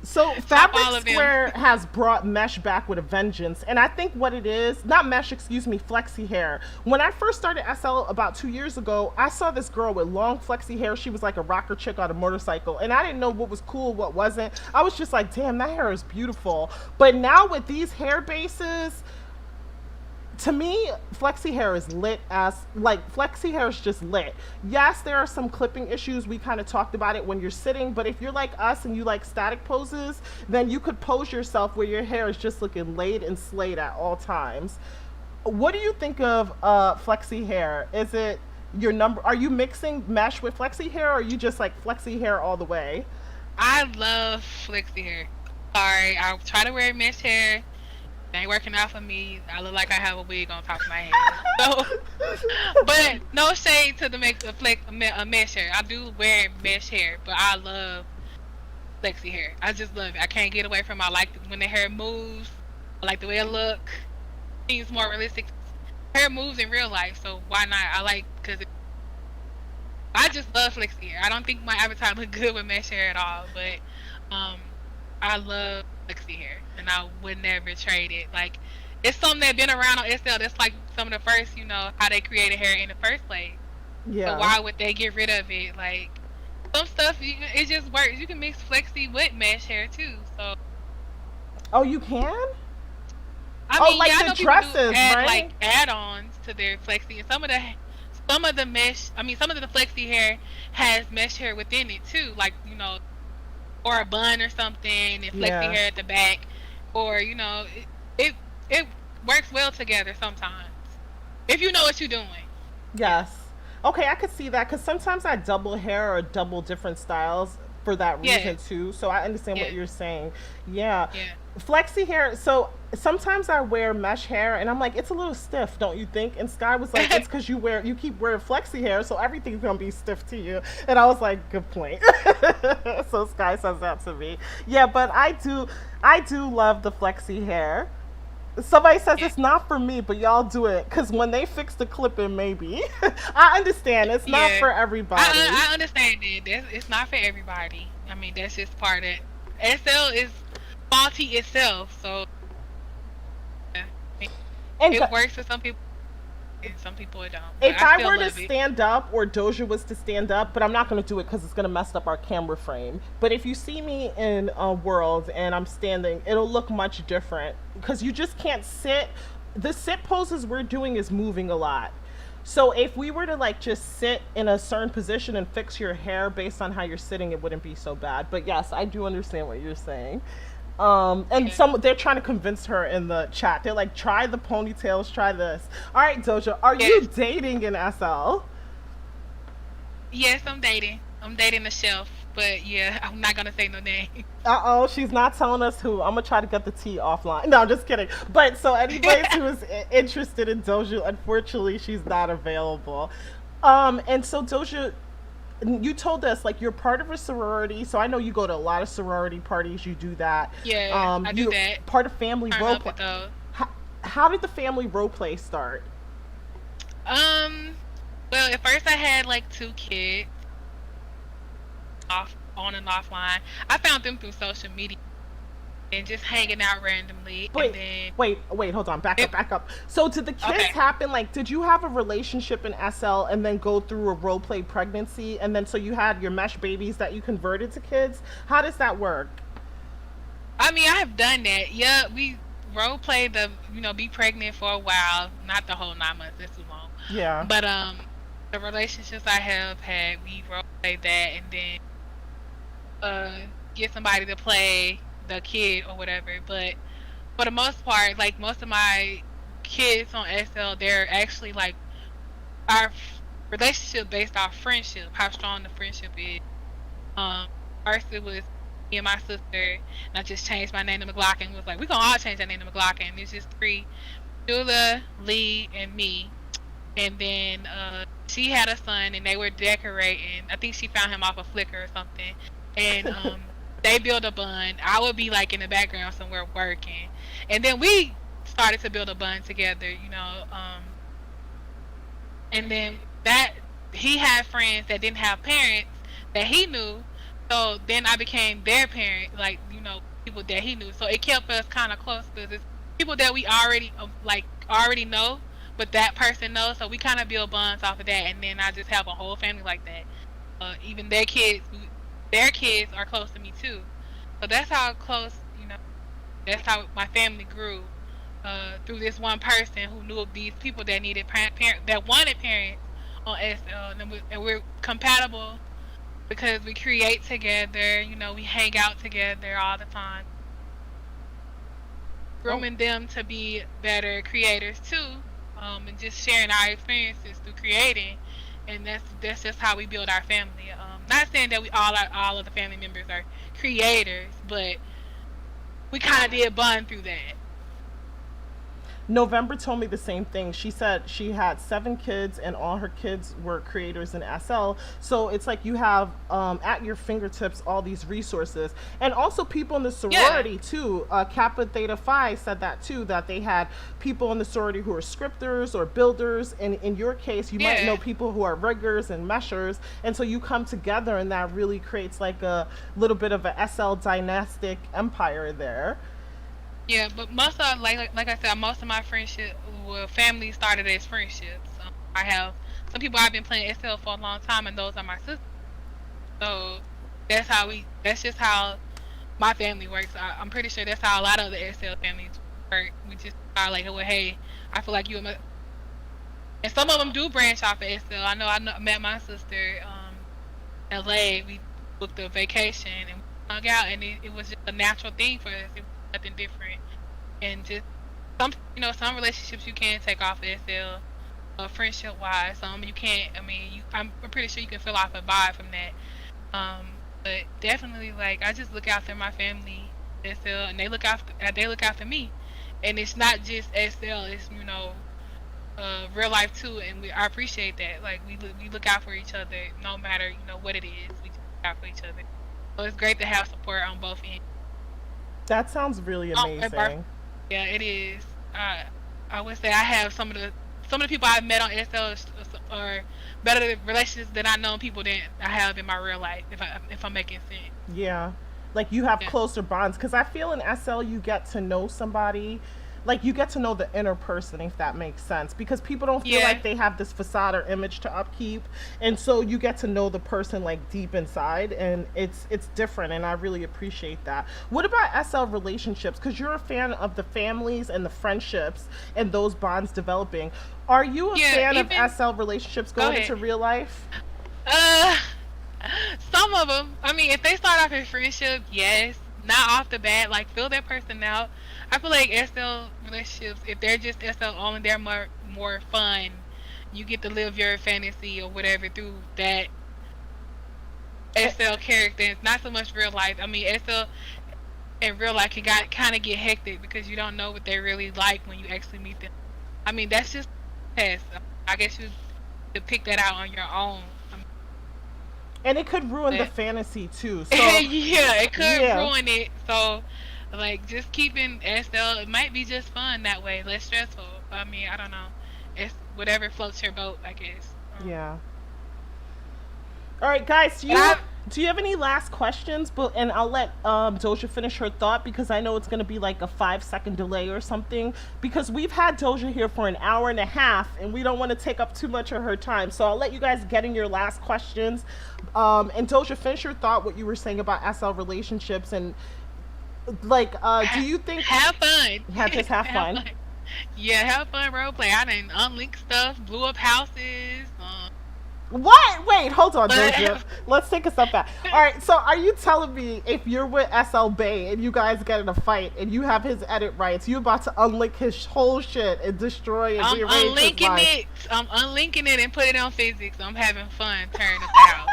So Shop Fabric all of them. Square has brought mesh back with a vengeance, and I think what it is, not mesh, excuse me, flexi hair. When I first started SL about 2 years ago, I saw this girl with long flexi hair. She was like a rocker chick on a motorcycle, and I didn't know what was cool, what wasn't. I was just like, damn, that hair is beautiful. But now with these hair bases, to me, flexi hair is lit as like flexi hair is just lit. Yes, there are some clipping issues. We kind of talked about it when you're sitting, but if you're like us and you like static poses, then you could pose yourself where your hair is just looking laid and slayed at all times. What do you think of flexi hair? Is it your number? Are you mixing mesh with flexi hair, or are you just like flexi hair all the way? I love flexi hair. Sorry, I try to wear mesh hair. It ain't working out for me. I look like I have a wig on top of my head. So, but no shade to the make a flex a mesh hair. I do wear mesh hair, but I love flexi hair. I just love it. I can't get away from it. I like when the hair moves. I like the way it look. It's more realistic. Hair moves in real life, so why not? I like because I just love flexi hair. I don't think my avatar look good with mesh hair at all, but I love flexi hair, and I would never trade it. Like it's something that been around on SL. That's like some of the first, how they created hair in the first place. So Yeah. why would they get rid of it? Like some stuff, it just works. You can mix flexi with mesh hair too. So Oh, you can? I Oh, mean, like yeah, I the know people do dresses, right? like add-ons to their flexi, and some of the mesh. I mean, some of the flexi hair has mesh hair within it too, like or a bun or something, and flexi Yeah. hair at the back, or it it works well together sometimes if you know what you're doing. Yeah, Yes. Okay, I could see that because sometimes I double hair or double different styles for that yeah, reason too. So I understand what yeah, you're saying. Yeah. yeah. Flexi hair. So sometimes I wear mesh hair and I'm like, it's a little stiff, don't you think? And Sky was like, it's because you keep wearing flexi hair, so everything's gonna be stiff to you. And I was like, good point. So Sky says that to me. Yeah, but I do love the flexi hair. Somebody says Yeah. it's not for me, but y'all do it because when they fix the clipping, maybe. I understand it's not Yeah. for everybody. I understand it. It's not for everybody. I mean, that's just part of it. SL is faulty itself, so yeah. And It works for some people, and some people it don't. But if I I still were to love it. stand up or Doja was to stand up, but I'm not going to do it because it's going to mess up our camera frame. But if you see me in a world and I'm standing, it'll look much different because you just can't sit. The sit poses we're doing is moving a lot. So if we were to like just sit in a certain position and fix your hair based on how you're sitting, it wouldn't be so bad. But yes, I do understand what you're saying. And Yeah. they're trying to convince her in the chat. They're like, try the ponytails, try this. All right, Doja, are you Yes. dating in SL? Yes, I'm dating. I'm dating the shelf, but yeah, I'm not gonna say no name. Uh-oh, she's not telling us who. I'm gonna try to get the tea offline. No, I'm just kidding. But so anybody who is interested in Doja, unfortunately, she's not available. And so Doja, you told us like you're part of a sorority, so I know you go to a lot of sorority parties. You do that. Yeah, I do You that. part of family Turn role up play. with those. How did the family role play start? Um, well, at first I had like two kids off on and offline. I found them through social media and just hanging out randomly, and Wait, then wait, hold on. it, Back up. So did the kids okay. happen like did you have a relationship in SL and then go through a role play pregnancy and then so you had your mesh babies that you converted to kids? How does that work? I mean, I have done that. Yeah, role play the be pregnant for a while, not the whole 9 months. That's too long. Yeah. But the relationships I have had, we role play that, and then uh get somebody to play the kid or whatever. But for the most part, like most of my kids on SL, they're actually like our relationship based off friendship, how strong the friendship is. Um, First it was me and my sister, and I just changed my name to McGlockin. It was like we gonna all change our name to McGlockin. It's just three, Jula, Lee, and me. And then she had a son, and they were decorating. I think she found him off of Flickr or something. And they built a bond. I would be like in the background somewhere working, and then we started to build a bond together. And then that he had friends that didn't have parents that he knew, so then I became their parent, like people that he knew. So it kept us kind of close because it's people that we already know, but that person knows. So we kind of build bonds off of that, and then I just have a whole family like that. Even their kids are close to me too. So that's how close, that's how my family grew. Through this one person who knew of these people that needed that wanted parents on SL, and we're compatible because we create together. We hang out together all the time, grooming them to be better creators too, and just sharing our experiences through creating. And that's just how we build our family. Not saying that all of the family members are creators, but we kind of did bond through that. November told me the same thing. She said she had 7 kids and all her kids were creators in SL. So it's like you have at your fingertips all these resources, and also people in the sorority too. Kappa Theta Phi said that too, that they had people in the sorority who are scripters or builders, and in your case you might know people who are riggers and meshers, and so you come together and that really creates like a little bit of a SL dynastic empire there. Yeah, but most of like I said, most of my friendship, well, family started as friendships. I have some people I've been playing SL for a long time, and those are my sisters. So that's just how my family works. I'm pretty sure that's how a lot of the SL families work. We just are like, well, hey, I feel like you and and some of them do branch off of SL. I met my sister in LA. We booked a vacation and we hung out, and it was just a natural thing for us. It was nothing different. And just some relationships you can take off of SL, friendship wise. Some you can't. I mean, I'm pretty sure you can feel off a vibe from that. But definitely, like, I just look after my family, SL, and they look after me. And it's not just SL. It's real life too, and I appreciate that. Like we look out for each other, no matter what it is. We just look out for each other. So it's great to have support on both ends. That sounds really amazing. Yeah, it is. I would say I have some of the people I've met on SL are better relationships than I know people than I have in my real life. If I'm making sense. Yeah, like you have closer bonds, because I feel in SL you get to know somebody, like you get to know the inner person, if that makes sense, because people don't feel like they have this facade or image to upkeep, and so you get to know the person like deep inside, and it's different, and I really appreciate that. What about SL relationships, because you're a fan of the families and the friendships and those bonds developing? Are you a fan of SL relationships going into real life? Some of them. I mean, if they start off in friendship, yes. Not off the bat, like fill that person out. I feel like SL relationships, if they're just SL only, they're more fun. You get to live your fantasy or whatever through that SL character. It's not so much real life. I mean, SL in real life can kind of get hectic because you don't know what they really like when you actually meet them. I mean, that's just a test. I guess you could pick that out on your own. And it could ruin the fantasy too. So yeah, it could ruin it. So, like, just keeping SL, it might be just fun that way, less stressful. I mean, I don't know. It's whatever floats your boat, I guess. Yeah. All right, guys. Do you have any last questions? And I'll let Doja finish her thought, because I know it's going to be like a 5-second delay or something, because we've had Doja here for an hour and a half and we don't want to take up too much of her time. So I'll let you guys get in your last questions. And Doja, finish your thought, what you were saying about SL relationships, and Like, do you think Have fun. just have Have fun? fun. Yeah, have fun role play. I done unlinked stuff, blew up houses. What? Wait, hold on, Doja. But Let's take a step back. All right, so are you telling me if you're with SL Bay and you guys get in a fight and you have his edit rights, you about to unlink his whole shit and destroy and I'm rearrange his unlinking life? it. I'm unlinking it and put it on physics. I'm having fun tearing up the house.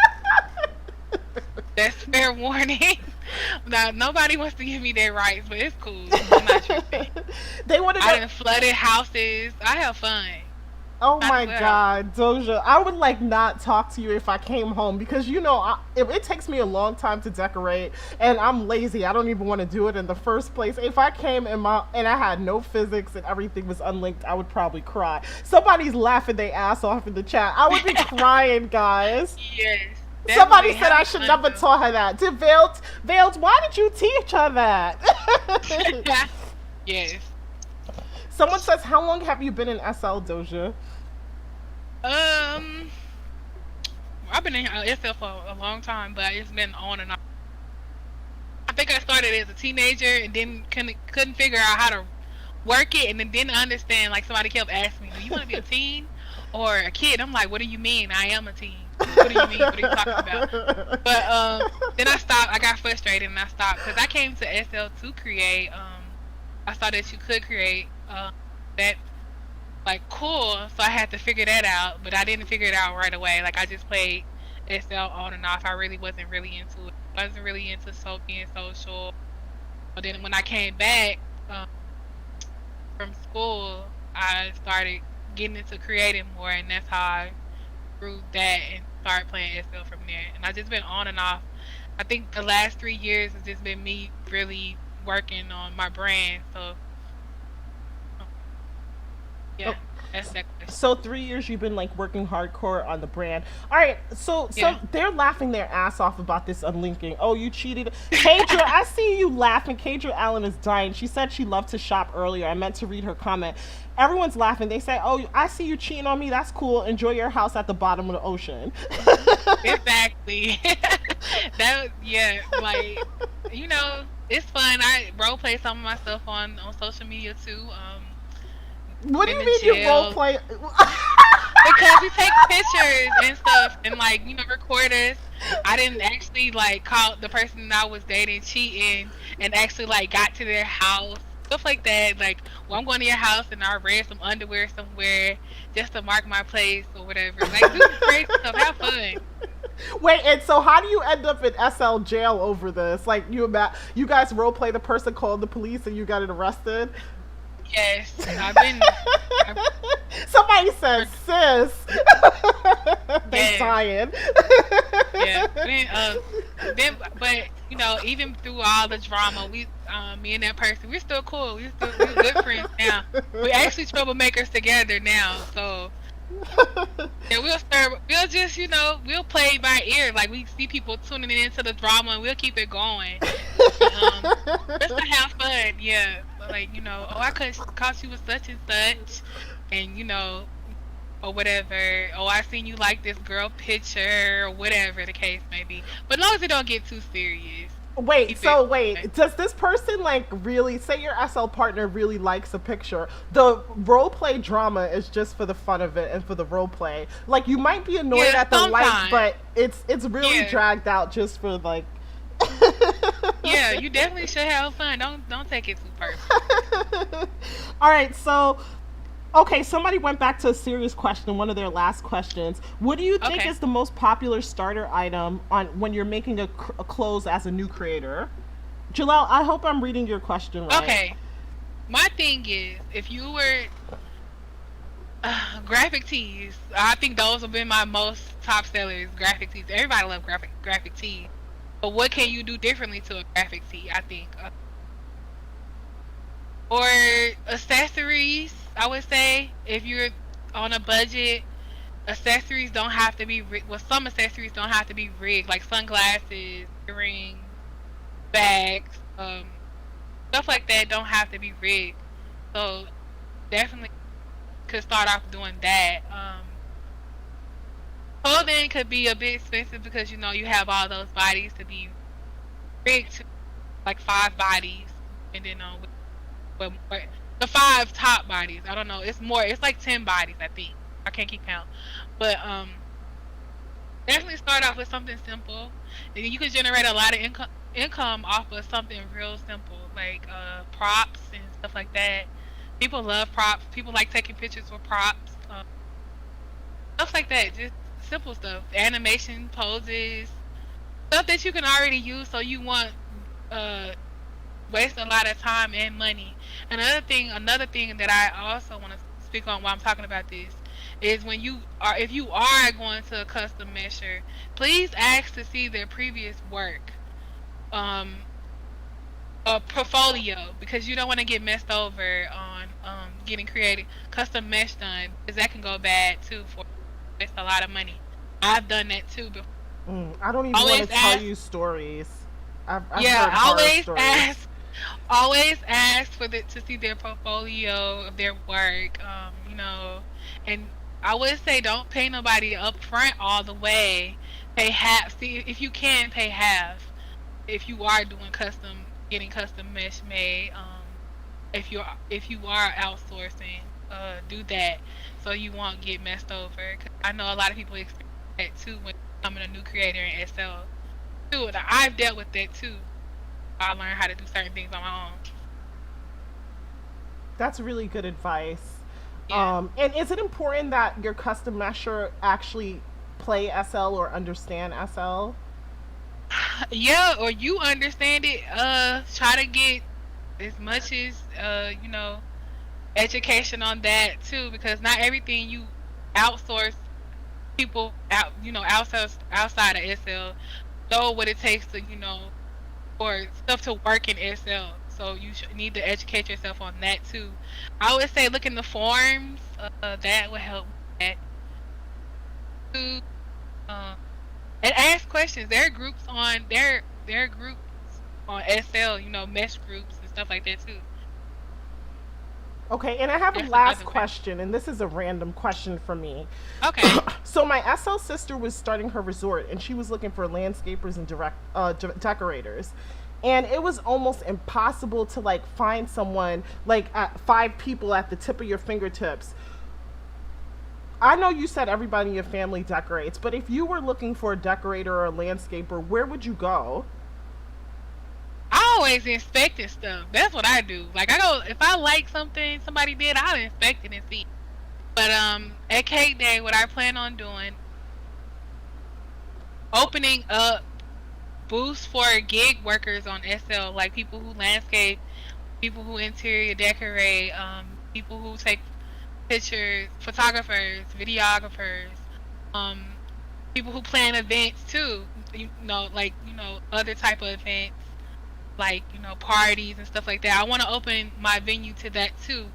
That's fair warning. Now, nobody wants to give me their rights, but it's cool. I'm not tripping. They want to I know. done flooded houses. I have fun. Oh Might my as well. God, Doja, I would like not talk to you if I came home because if it takes me a long time to decorate and I'm lazy, I don't even want to do it in the first place. If I came and I had no physics and everything was unlinked, I would probably cry. Somebody's laughing their ass off in the chat. I would be crying, guys. Yes. Somebody Definitely said I have should fun, never though. taught her that. Did Vales, why did you teach her that? Yes. Someone says, how long have you been in SL, Doja? Um, I've been in SF for a long time, but it's been on and off. I think I started as a teenager and then couldn't figure out how to work it, and then didn't understand. Like somebody kept asking me, "Do you want to be a teen or a kid?" I'm like, "What do you mean? I am a teen. What do you mean? What are you talking about?" But then I stopped. I got frustrated and I stopped because I came to SL to create. I saw that you could create that like cool, so I had to figure that out, but I didn't figure it out right away. Like I just played SL on and off. I really wasn't really into it. I wasn't really into being social. But then when I came back from school, I started getting into creating more, and that's how I grew that and started playing SL from there. And I just been on and off. I think the last 3 years has just been me really working on my brand. So yeah, that's that question. So 3 years you've been like working hardcore on the brand. All right, so Yeah. they're laughing their ass off about this unlinking. Oh, you cheated, Kadra. I see you laughing. Kadra Allen is dying. She said she loved to shop earlier. I meant to read her comment. Everyone's laughing. They say, "Oh, I see you cheating on me. That's cool. Enjoy your house at the bottom of the ocean." Exactly. Yeah, like it's fun. I role play some of my stuff on social media too. What do in you the mean you role jail. play? Because we take pictures and stuff and like record us. I didn't actually like call the person I was dating cheating and actually like got to their house, stuff like that. Like, well, I'm going to your house and I read some underwear somewhere just to mark my place or whatever. Like, do crazy stuff, have fun. Wait, and so how do you end up in SL jail over this? Like, you guys role play the person called the police and you got it arrested? Yes, Somebody says, sis. They Yes. dying. Yeah. But even through all the drama, me and that person, we're still cool. We're good friends now. We're actually troublemakers together now. So yeah, we'll play by ear. Like we see people tuning into the drama, and we'll keep it going. Just to have fun, yeah. Like oh, I caught you with such and such, and or whatever. Oh, I seen you like this girl picture, or whatever the case may be. But as long as it don't get too serious. Wait, does this person like really say your SL partner really likes a picture? The role play drama is just for the fun of it and for the role play. Like you might be annoyed Yeah, at the like, sometimes. but it's really Yeah. dragged out just for like. Yeah, you definitely should have fun. Don't take it too personal. All right, so okay, somebody went back to a serious question, one of their last questions. What do you think Okay. is the most popular starter item on when you're making a clothes as a new creator? Jalel, I hope I'm reading your question right. Okay. My thing is, if you were graphic tees, I think those have been my most top sellers. Graphic tees. Everybody loves graphic tees. But what can you do differently to a graphic tee? I think, or accessories. I would say if you're on a budget, accessories don't have to be well. Some accessories don't have to be rigged, like sunglasses, earrings, bags, stuff like that. Don't have to be rigged. So definitely could start off doing that. Clothing could be a bit expensive because you have all those bodies to be rigged to. like 5 bodies, depending on what the 5 top bodies. I don't know. It's more. It's like 10 bodies, I think. I can't keep count, but definitely start off with something simple, and you can generate a lot of income off of something real simple, like props and stuff like that. People love props. People like taking pictures with props. Stuff like that. Just simple stuff. Animation, poses, stuff that you can already use. So you want uh waste a lot of time and money. Another thing that I also want to speak on while I'm talking about this is if you are going to a custom measure, please ask to see their previous work, um, a portfolio, because you don't want to get messed over on getting creative custom mesh done, because that can go bad too for waste a lot of money. I've done that too before. I don't even want Always to tell ask. you stories. I've Yeah, heard horror always stories. ask. Always ask for to see their portfolio of their work. And I would say don't pay nobody up front all the way. Pay half. See, if you can pay half, if you are doing getting custom mesh made. If you are outsourcing, do that so you won't get messed over. 'Cause I know a lot of people experience that too when becoming a new creator in SL. Too, and I've dealt with that too. I learned how to do certain things on my own. That's really good advice. Yeah. And is it important that your custom mesher actually play SL or understand SL? Yeah, or you understand it. Try to get as much as education on that too, because not everything you outsource people out, outside of SL know what it takes to for stuff to work in SL. So you need to educate yourself on that too. I would say look in the forums. That would help with that too. Um, and ask questions. There are groups on groups on SL. Mesh groups and stuff like that too. Okay, and I have a There's last another way. question, and this is a random question for me. Okay. So my SL sister was starting her resort, and she was looking for landscapers and decorators, and it was almost impossible to like find someone like 5 people at the tip of your fingertips. I know you said everybody in your family decorates, but if you were looking for a decorator or a landscaper, where would you go? I always inspecting stuff. That's what I do. Like I go if I like something somebody did, I'll inspect it and see. But at Cakeday, what I plan on doing, opening up booths for gig workers on SL, like people who landscape, people who interior decorate, people who take pictures, photographers, videographers, um, people who plan events too. Other type of events, like parties and stuff like that. I want to open my venue to that too.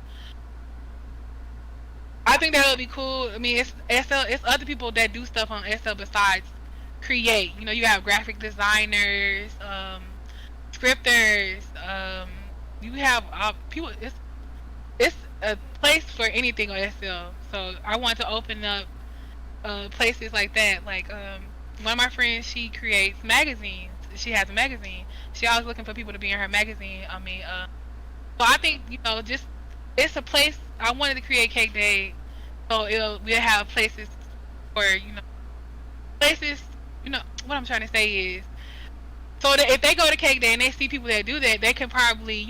I think that would be cool. I mean, it's SL. It's other people that do stuff on SL besides create. You have graphic designers, scripters. You have people. It's a place for anything on SL. So I want to open up places like that. Like one of my friends, she creates magazines. She has a magazine. She always looking for people to be in her magazine. So I think just it's a place. I wanted to create Cakeday, so we'll have places for places. What I'm trying to say is, so that if they go to Cakeday and they see people that do that, they can probably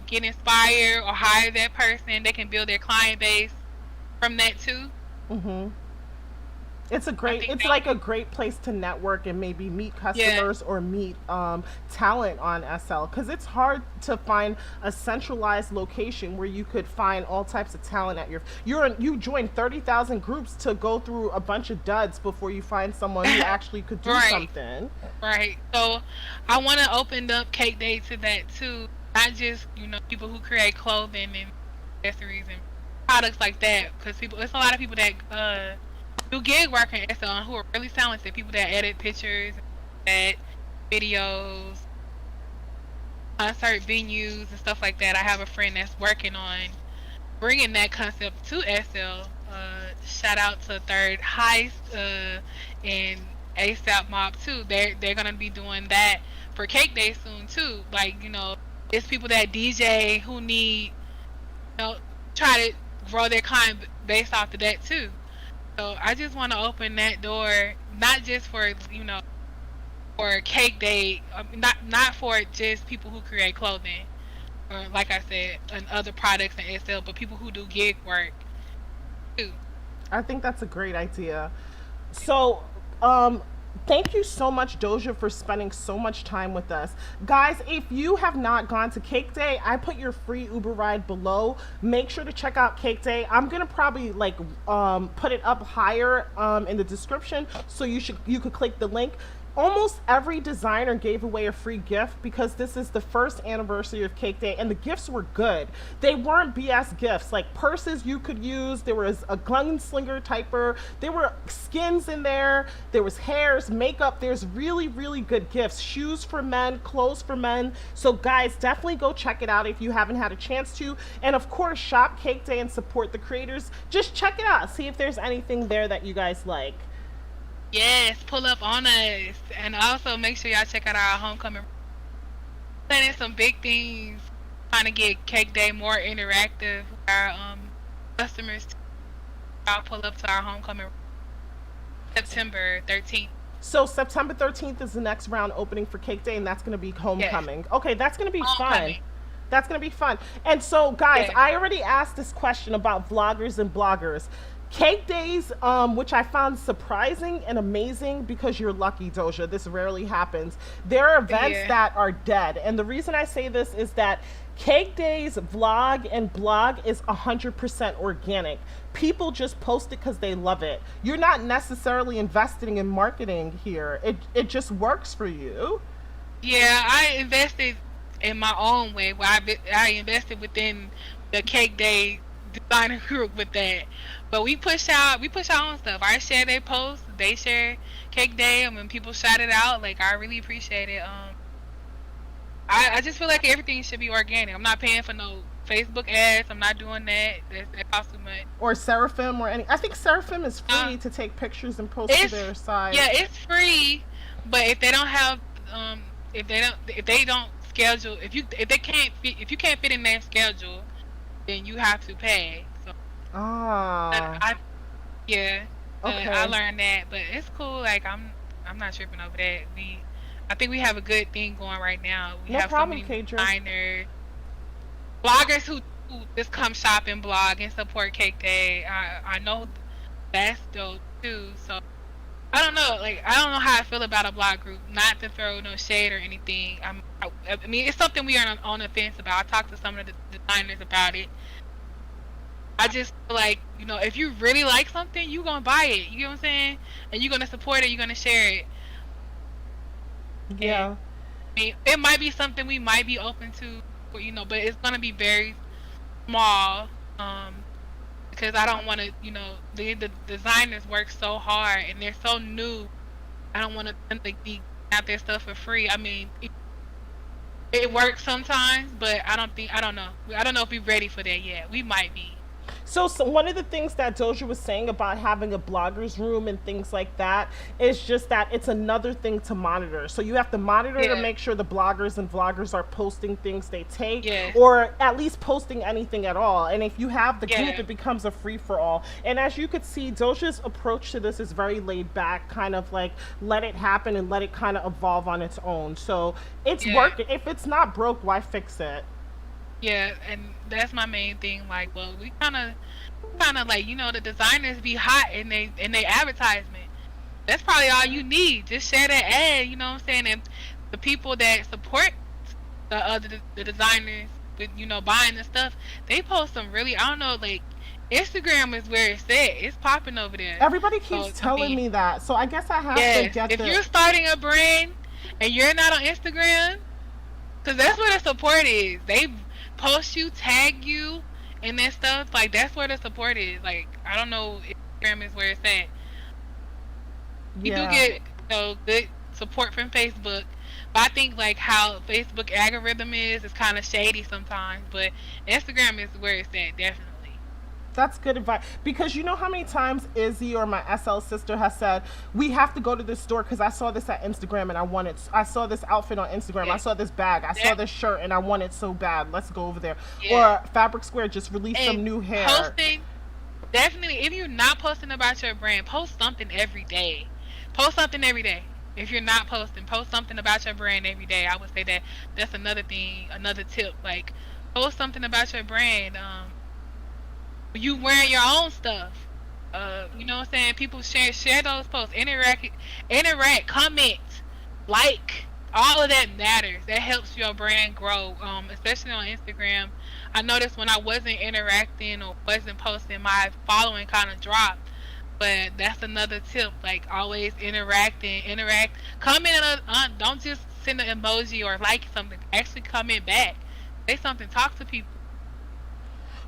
get inspired or hire that person. They can build their client base from that too. Mm-hmm. It's I think it's that like a great place to network and maybe meet yeah, customers or meet talent on SL, because it's hard to find a centralized location where you could find all types of talent at you join 30,000 groups to go through a bunch of duds before you find someone who actually could do right. something. Right. So I want to open up Cakeday to that too. Not just people who create clothing and accessories and products like that. Because it's a lot of people that do gig work in SL who are really talented. People that edit pictures, that videos, concert venues and stuff like that. I have a friend that's working on bringing that concept to SL. Shout out to Third Heist and ASAP Mob too. They're gonna be doing that for Cake Day soon too. Like, it's people that DJ who need, try to grow their kind based off of that too. So I just want to open that door, not just for for Cake Day, not for just people who create clothing, or like I said, and other products and SL, but people who do gig work too. I think that's a great idea. So, thank you so much, Doja, for spending so much time with us. Guys, if you have not gone to Cake Day, I put your free Uber ride below. Make sure to check out Cake Day. I'm gonna probably put it up higher in the description, so you could click the link. Almost every designer gave away a free gift because this is the first anniversary of Cake Day, and the gifts were good. They weren't BS gifts, like purses you could use. There was a gunslinger typer. There were skins in there. There was hairs, makeup. There's really, really good gifts. Shoes for men, clothes for men. So guys, definitely go check it out if you haven't had a chance to. And of course, shop Cake Day and support the creators. Just check it out. See if there's anything there that you guys like. Yes, pull up on us, and also make sure y'all check out our homecoming. Planning some big things, trying to get Cake Day more interactive with our customers. I'll pull up to our homecoming September 13th. So September 13th is the next round opening for Cake Day, and that's going to be homecoming. Yes. Okay, that's going to be Homecoming. fun. That's going to be fun. And so, guys, Yes. I already asked this question about vloggers and bloggers. Cake Days, which I found surprising and amazing because you're lucky, Doja. This rarely happens. There are events Yeah. that are dead. And the reason I say this is that Cake Days vlog and blog is 100% organic. People just post it because they love it. You're not necessarily investing in marketing here. It just works for you. Yeah, I invested in my own way. Where I invested within the Cake Day designer group with that. But we push our own stuff. I share their posts, they share Cake Day, and when people shout it out, like, I really appreciate it. I just feel like everything should be organic. I'm not paying for no Facebook ads. I'm not doing that. That costs too much. Or Seraphim or any. I think Seraphim is free to take pictures and post to their site. Yeah, it's free, but if they don't have if they don't schedule, if you can't fit in their schedule, then you have to pay. So Ah. yeah, Okay. I learned that, but it's cool. Like, I'm not tripping over that. I think we have a good thing going right now. We No have problem, so many Kadra. designers, bloggers who just come shop and blog and support Cake Day. I know that's dope too. So I don't know. Like, I don't know how I feel about a blog group. Not to throw no shade or anything. I mean, it's something we are on the fence about. I talked to some of the designers about it. I just feel like, if you really like something, you gonna buy it. You know what I'm saying? And you're gonna support it. You're gonna share it. Yeah. And, I mean, it might be something we might be open to, but it's gonna be very small. Because I don't want to, the designers work so hard and they're so new. I don't want them to be out their stuff for free. I mean, it works sometimes, but I don't know. I don't know if we're ready for that yet. We might be. So one of the things that Doja was saying about having a bloggers room and things like that is just that it's another thing to monitor. So you have to monitor to make sure the bloggers and vloggers are posting things they take, or at least posting anything at all. And if you have the group, it becomes a free-for-all. And as you could see, Doja's approach to this is very laid back, kind of like let it happen and let it kind of evolve on its own. So it's working. If it's not broke, why fix it? Yeah, and that's my main thing. Like, well, we kind of like, the designers be hot in they advertisement. That's probably all you need. Just share that ad. You know what I'm saying? And the people that support the designers with buying the stuff, they post some really, I don't know, like, Instagram is where it's at. It's popping over there. Everybody keeps telling me that, so I guess I have to get if you're starting a brand and you're not on Instagram, because that's where the support is. They post you, tag you, and that stuff. Like, that's where the support is. Like, I don't know if Instagram is where it's at. You do get good support from Facebook, but I think like how Facebook algorithm is kind of shady sometimes. But Instagram is where it's at, definitely. That's good advice, because you know how many times Izzy or my SL sister has said we have to go to this store because I saw this at Instagram and I want it. I saw this outfit on Instagram. I Yeah. saw this bag. I saw That, this shirt and I want it so bad. Let's go over there. yeah. Or Fabric Square just released And some new hair. posting, definitely, if you're not posting about your brand, post something every day. Post something every day. If you're not posting, post something about your brand every day. I would say that that's another thing, another tip. Like, post something about your brand. You wearing your own stuff. You know what I'm saying? People share those posts, interact, comment, like. All of that matters. That helps your brand grow. Especially on Instagram. I noticed when I wasn't interacting or wasn't posting, my following kind of dropped. But that's another tip. Like, always interact, comment on. Don't just send an emoji or like something. Actually comment back. Say something. Talk to people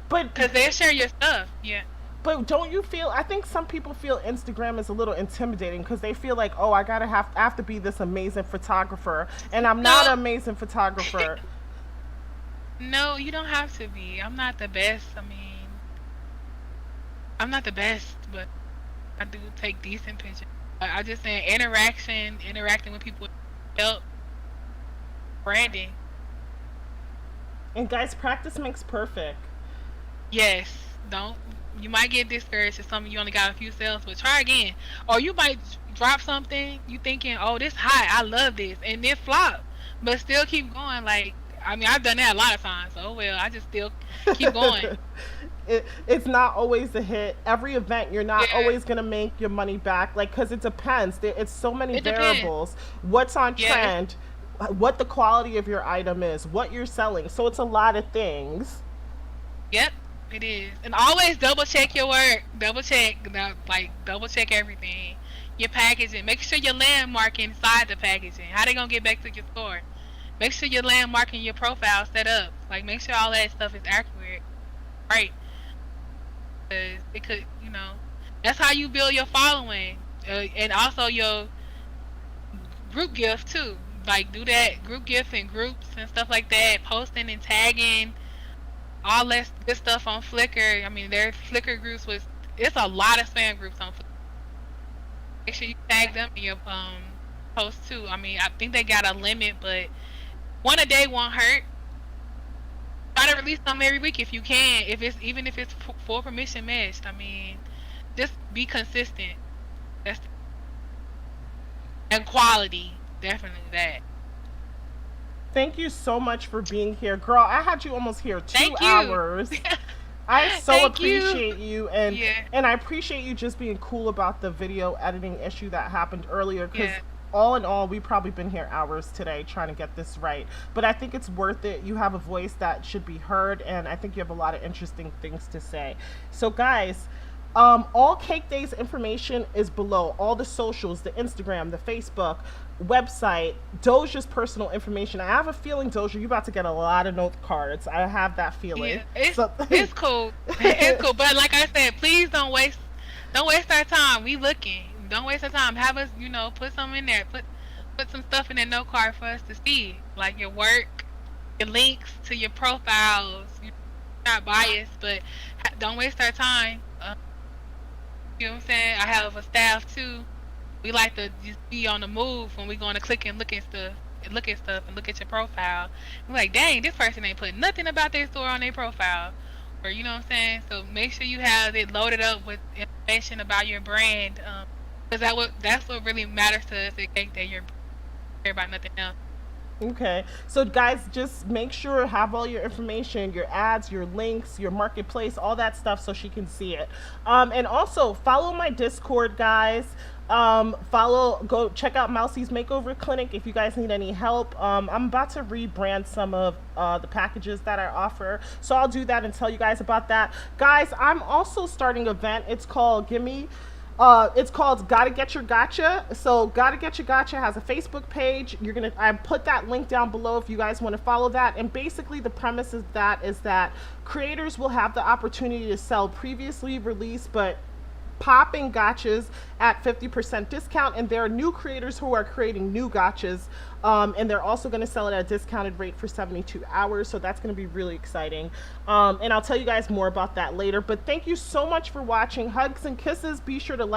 But because they share your stuff. Yeah. But don't you feel? I think some people feel Instagram is a little intimidating because they feel like, oh, I have to be this amazing photographer, and I'm not No, an amazing photographer. no, you don't have to be. I'm not the best. I mean, I'm not the best, but I do take decent pictures. I just saying interacting with people help branding. And guys, practice makes perfect. Yes, don't. You might get discouraged if some of you only got a few sales, but try again. Or you might drop something you thinking, oh, this hot, I love this, and then flop, but still keep going. Like, I mean, I've done that a lot of times. So, oh well, I just still keep going. It's not always a hit. Every event, you're not Yeah, always gonna make your money back, like, because it depends. It's so many it depends. variables. What's on Yeah, trend, what the quality of your item is, what you're selling. So it's a lot of things. yep, it is. And always double check your work. Double check, like double check everything. Your packaging. Make sure your landmark inside the packaging. How they gonna get back to your store? Make sure your landmark and your profile set up. Like, make sure all that stuff is accurate, right? Because it could, that's how you build your following, and also your group gift too. Like, do that group gift in groups and stuff like that. Posting and tagging all that good stuff on Flickr. I mean, their Flickr groups it's a lot of spam groups on Flickr. Make sure you tag them in your post too. I mean, I think they got a limit, but one a day won't hurt. Try to release them every week if you can. Even if it's full permission matched. I mean, just be consistent. That's and quality, definitely that. Thank you so much for being here, girl. I had you almost here two Thank you. hours. I so Thank you. appreciate you, and Yeah, I appreciate you just being cool about the video editing issue that happened earlier, because yeah, all in all, we probably been here hours today trying to get this right. But I think it's worth it. You have a voice that should be heard, and I think you have a lot of interesting things to say. So guys, all Cake Days information is below. All the socials, the Instagram, the Facebook, website, Doja's personal information. I have a feeling, Doja, you about to get a lot of note cards. I have that feeling. yeah. It's So it's cool. It's cool. But like I said, please don't waste our time. We looking. Don't waste our time. Have us, put something in there. Put some stuff in that note card for us to see, like your work, your links to your profiles. You're not biased, but don't waste our time. You know what I'm saying? I have a staff too. We like to just be on the move when we going to click and look at stuff. And look at your profile. We're like, dang, this person ain't put nothing about their store on their profile. Or, you know what I'm saying? So make sure you have it loaded up with information about your brand. Because that's what really matters to us at Cake Day. You're care about nothing else. Okay. So guys, just make sure have all your information, your ads, your links, your marketplace, all that stuff so she can see it. And also follow my Discord, guys. Go check out Mousy's Makeover Clinic if you guys need any help. I'm about to rebrand some of the packages that I offer, so I'll do that and tell you guys about that. Guys, I'm also starting an event. It's called Gotta Get Your Gotcha. So Gotta Get Your Gotcha has a Facebook page. I put that link down below if you guys want to follow that. And basically the premise is that creators will have the opportunity to sell previously released but popping gotchas at 50% discount, and there are new creators who are creating new gotchas, and they're also going to sell it at a discounted rate for 72 hours, so that's going to be really exciting, and I'll tell you guys more about that later. But thank you so much for watching. Hugs and kisses. Be sure to like,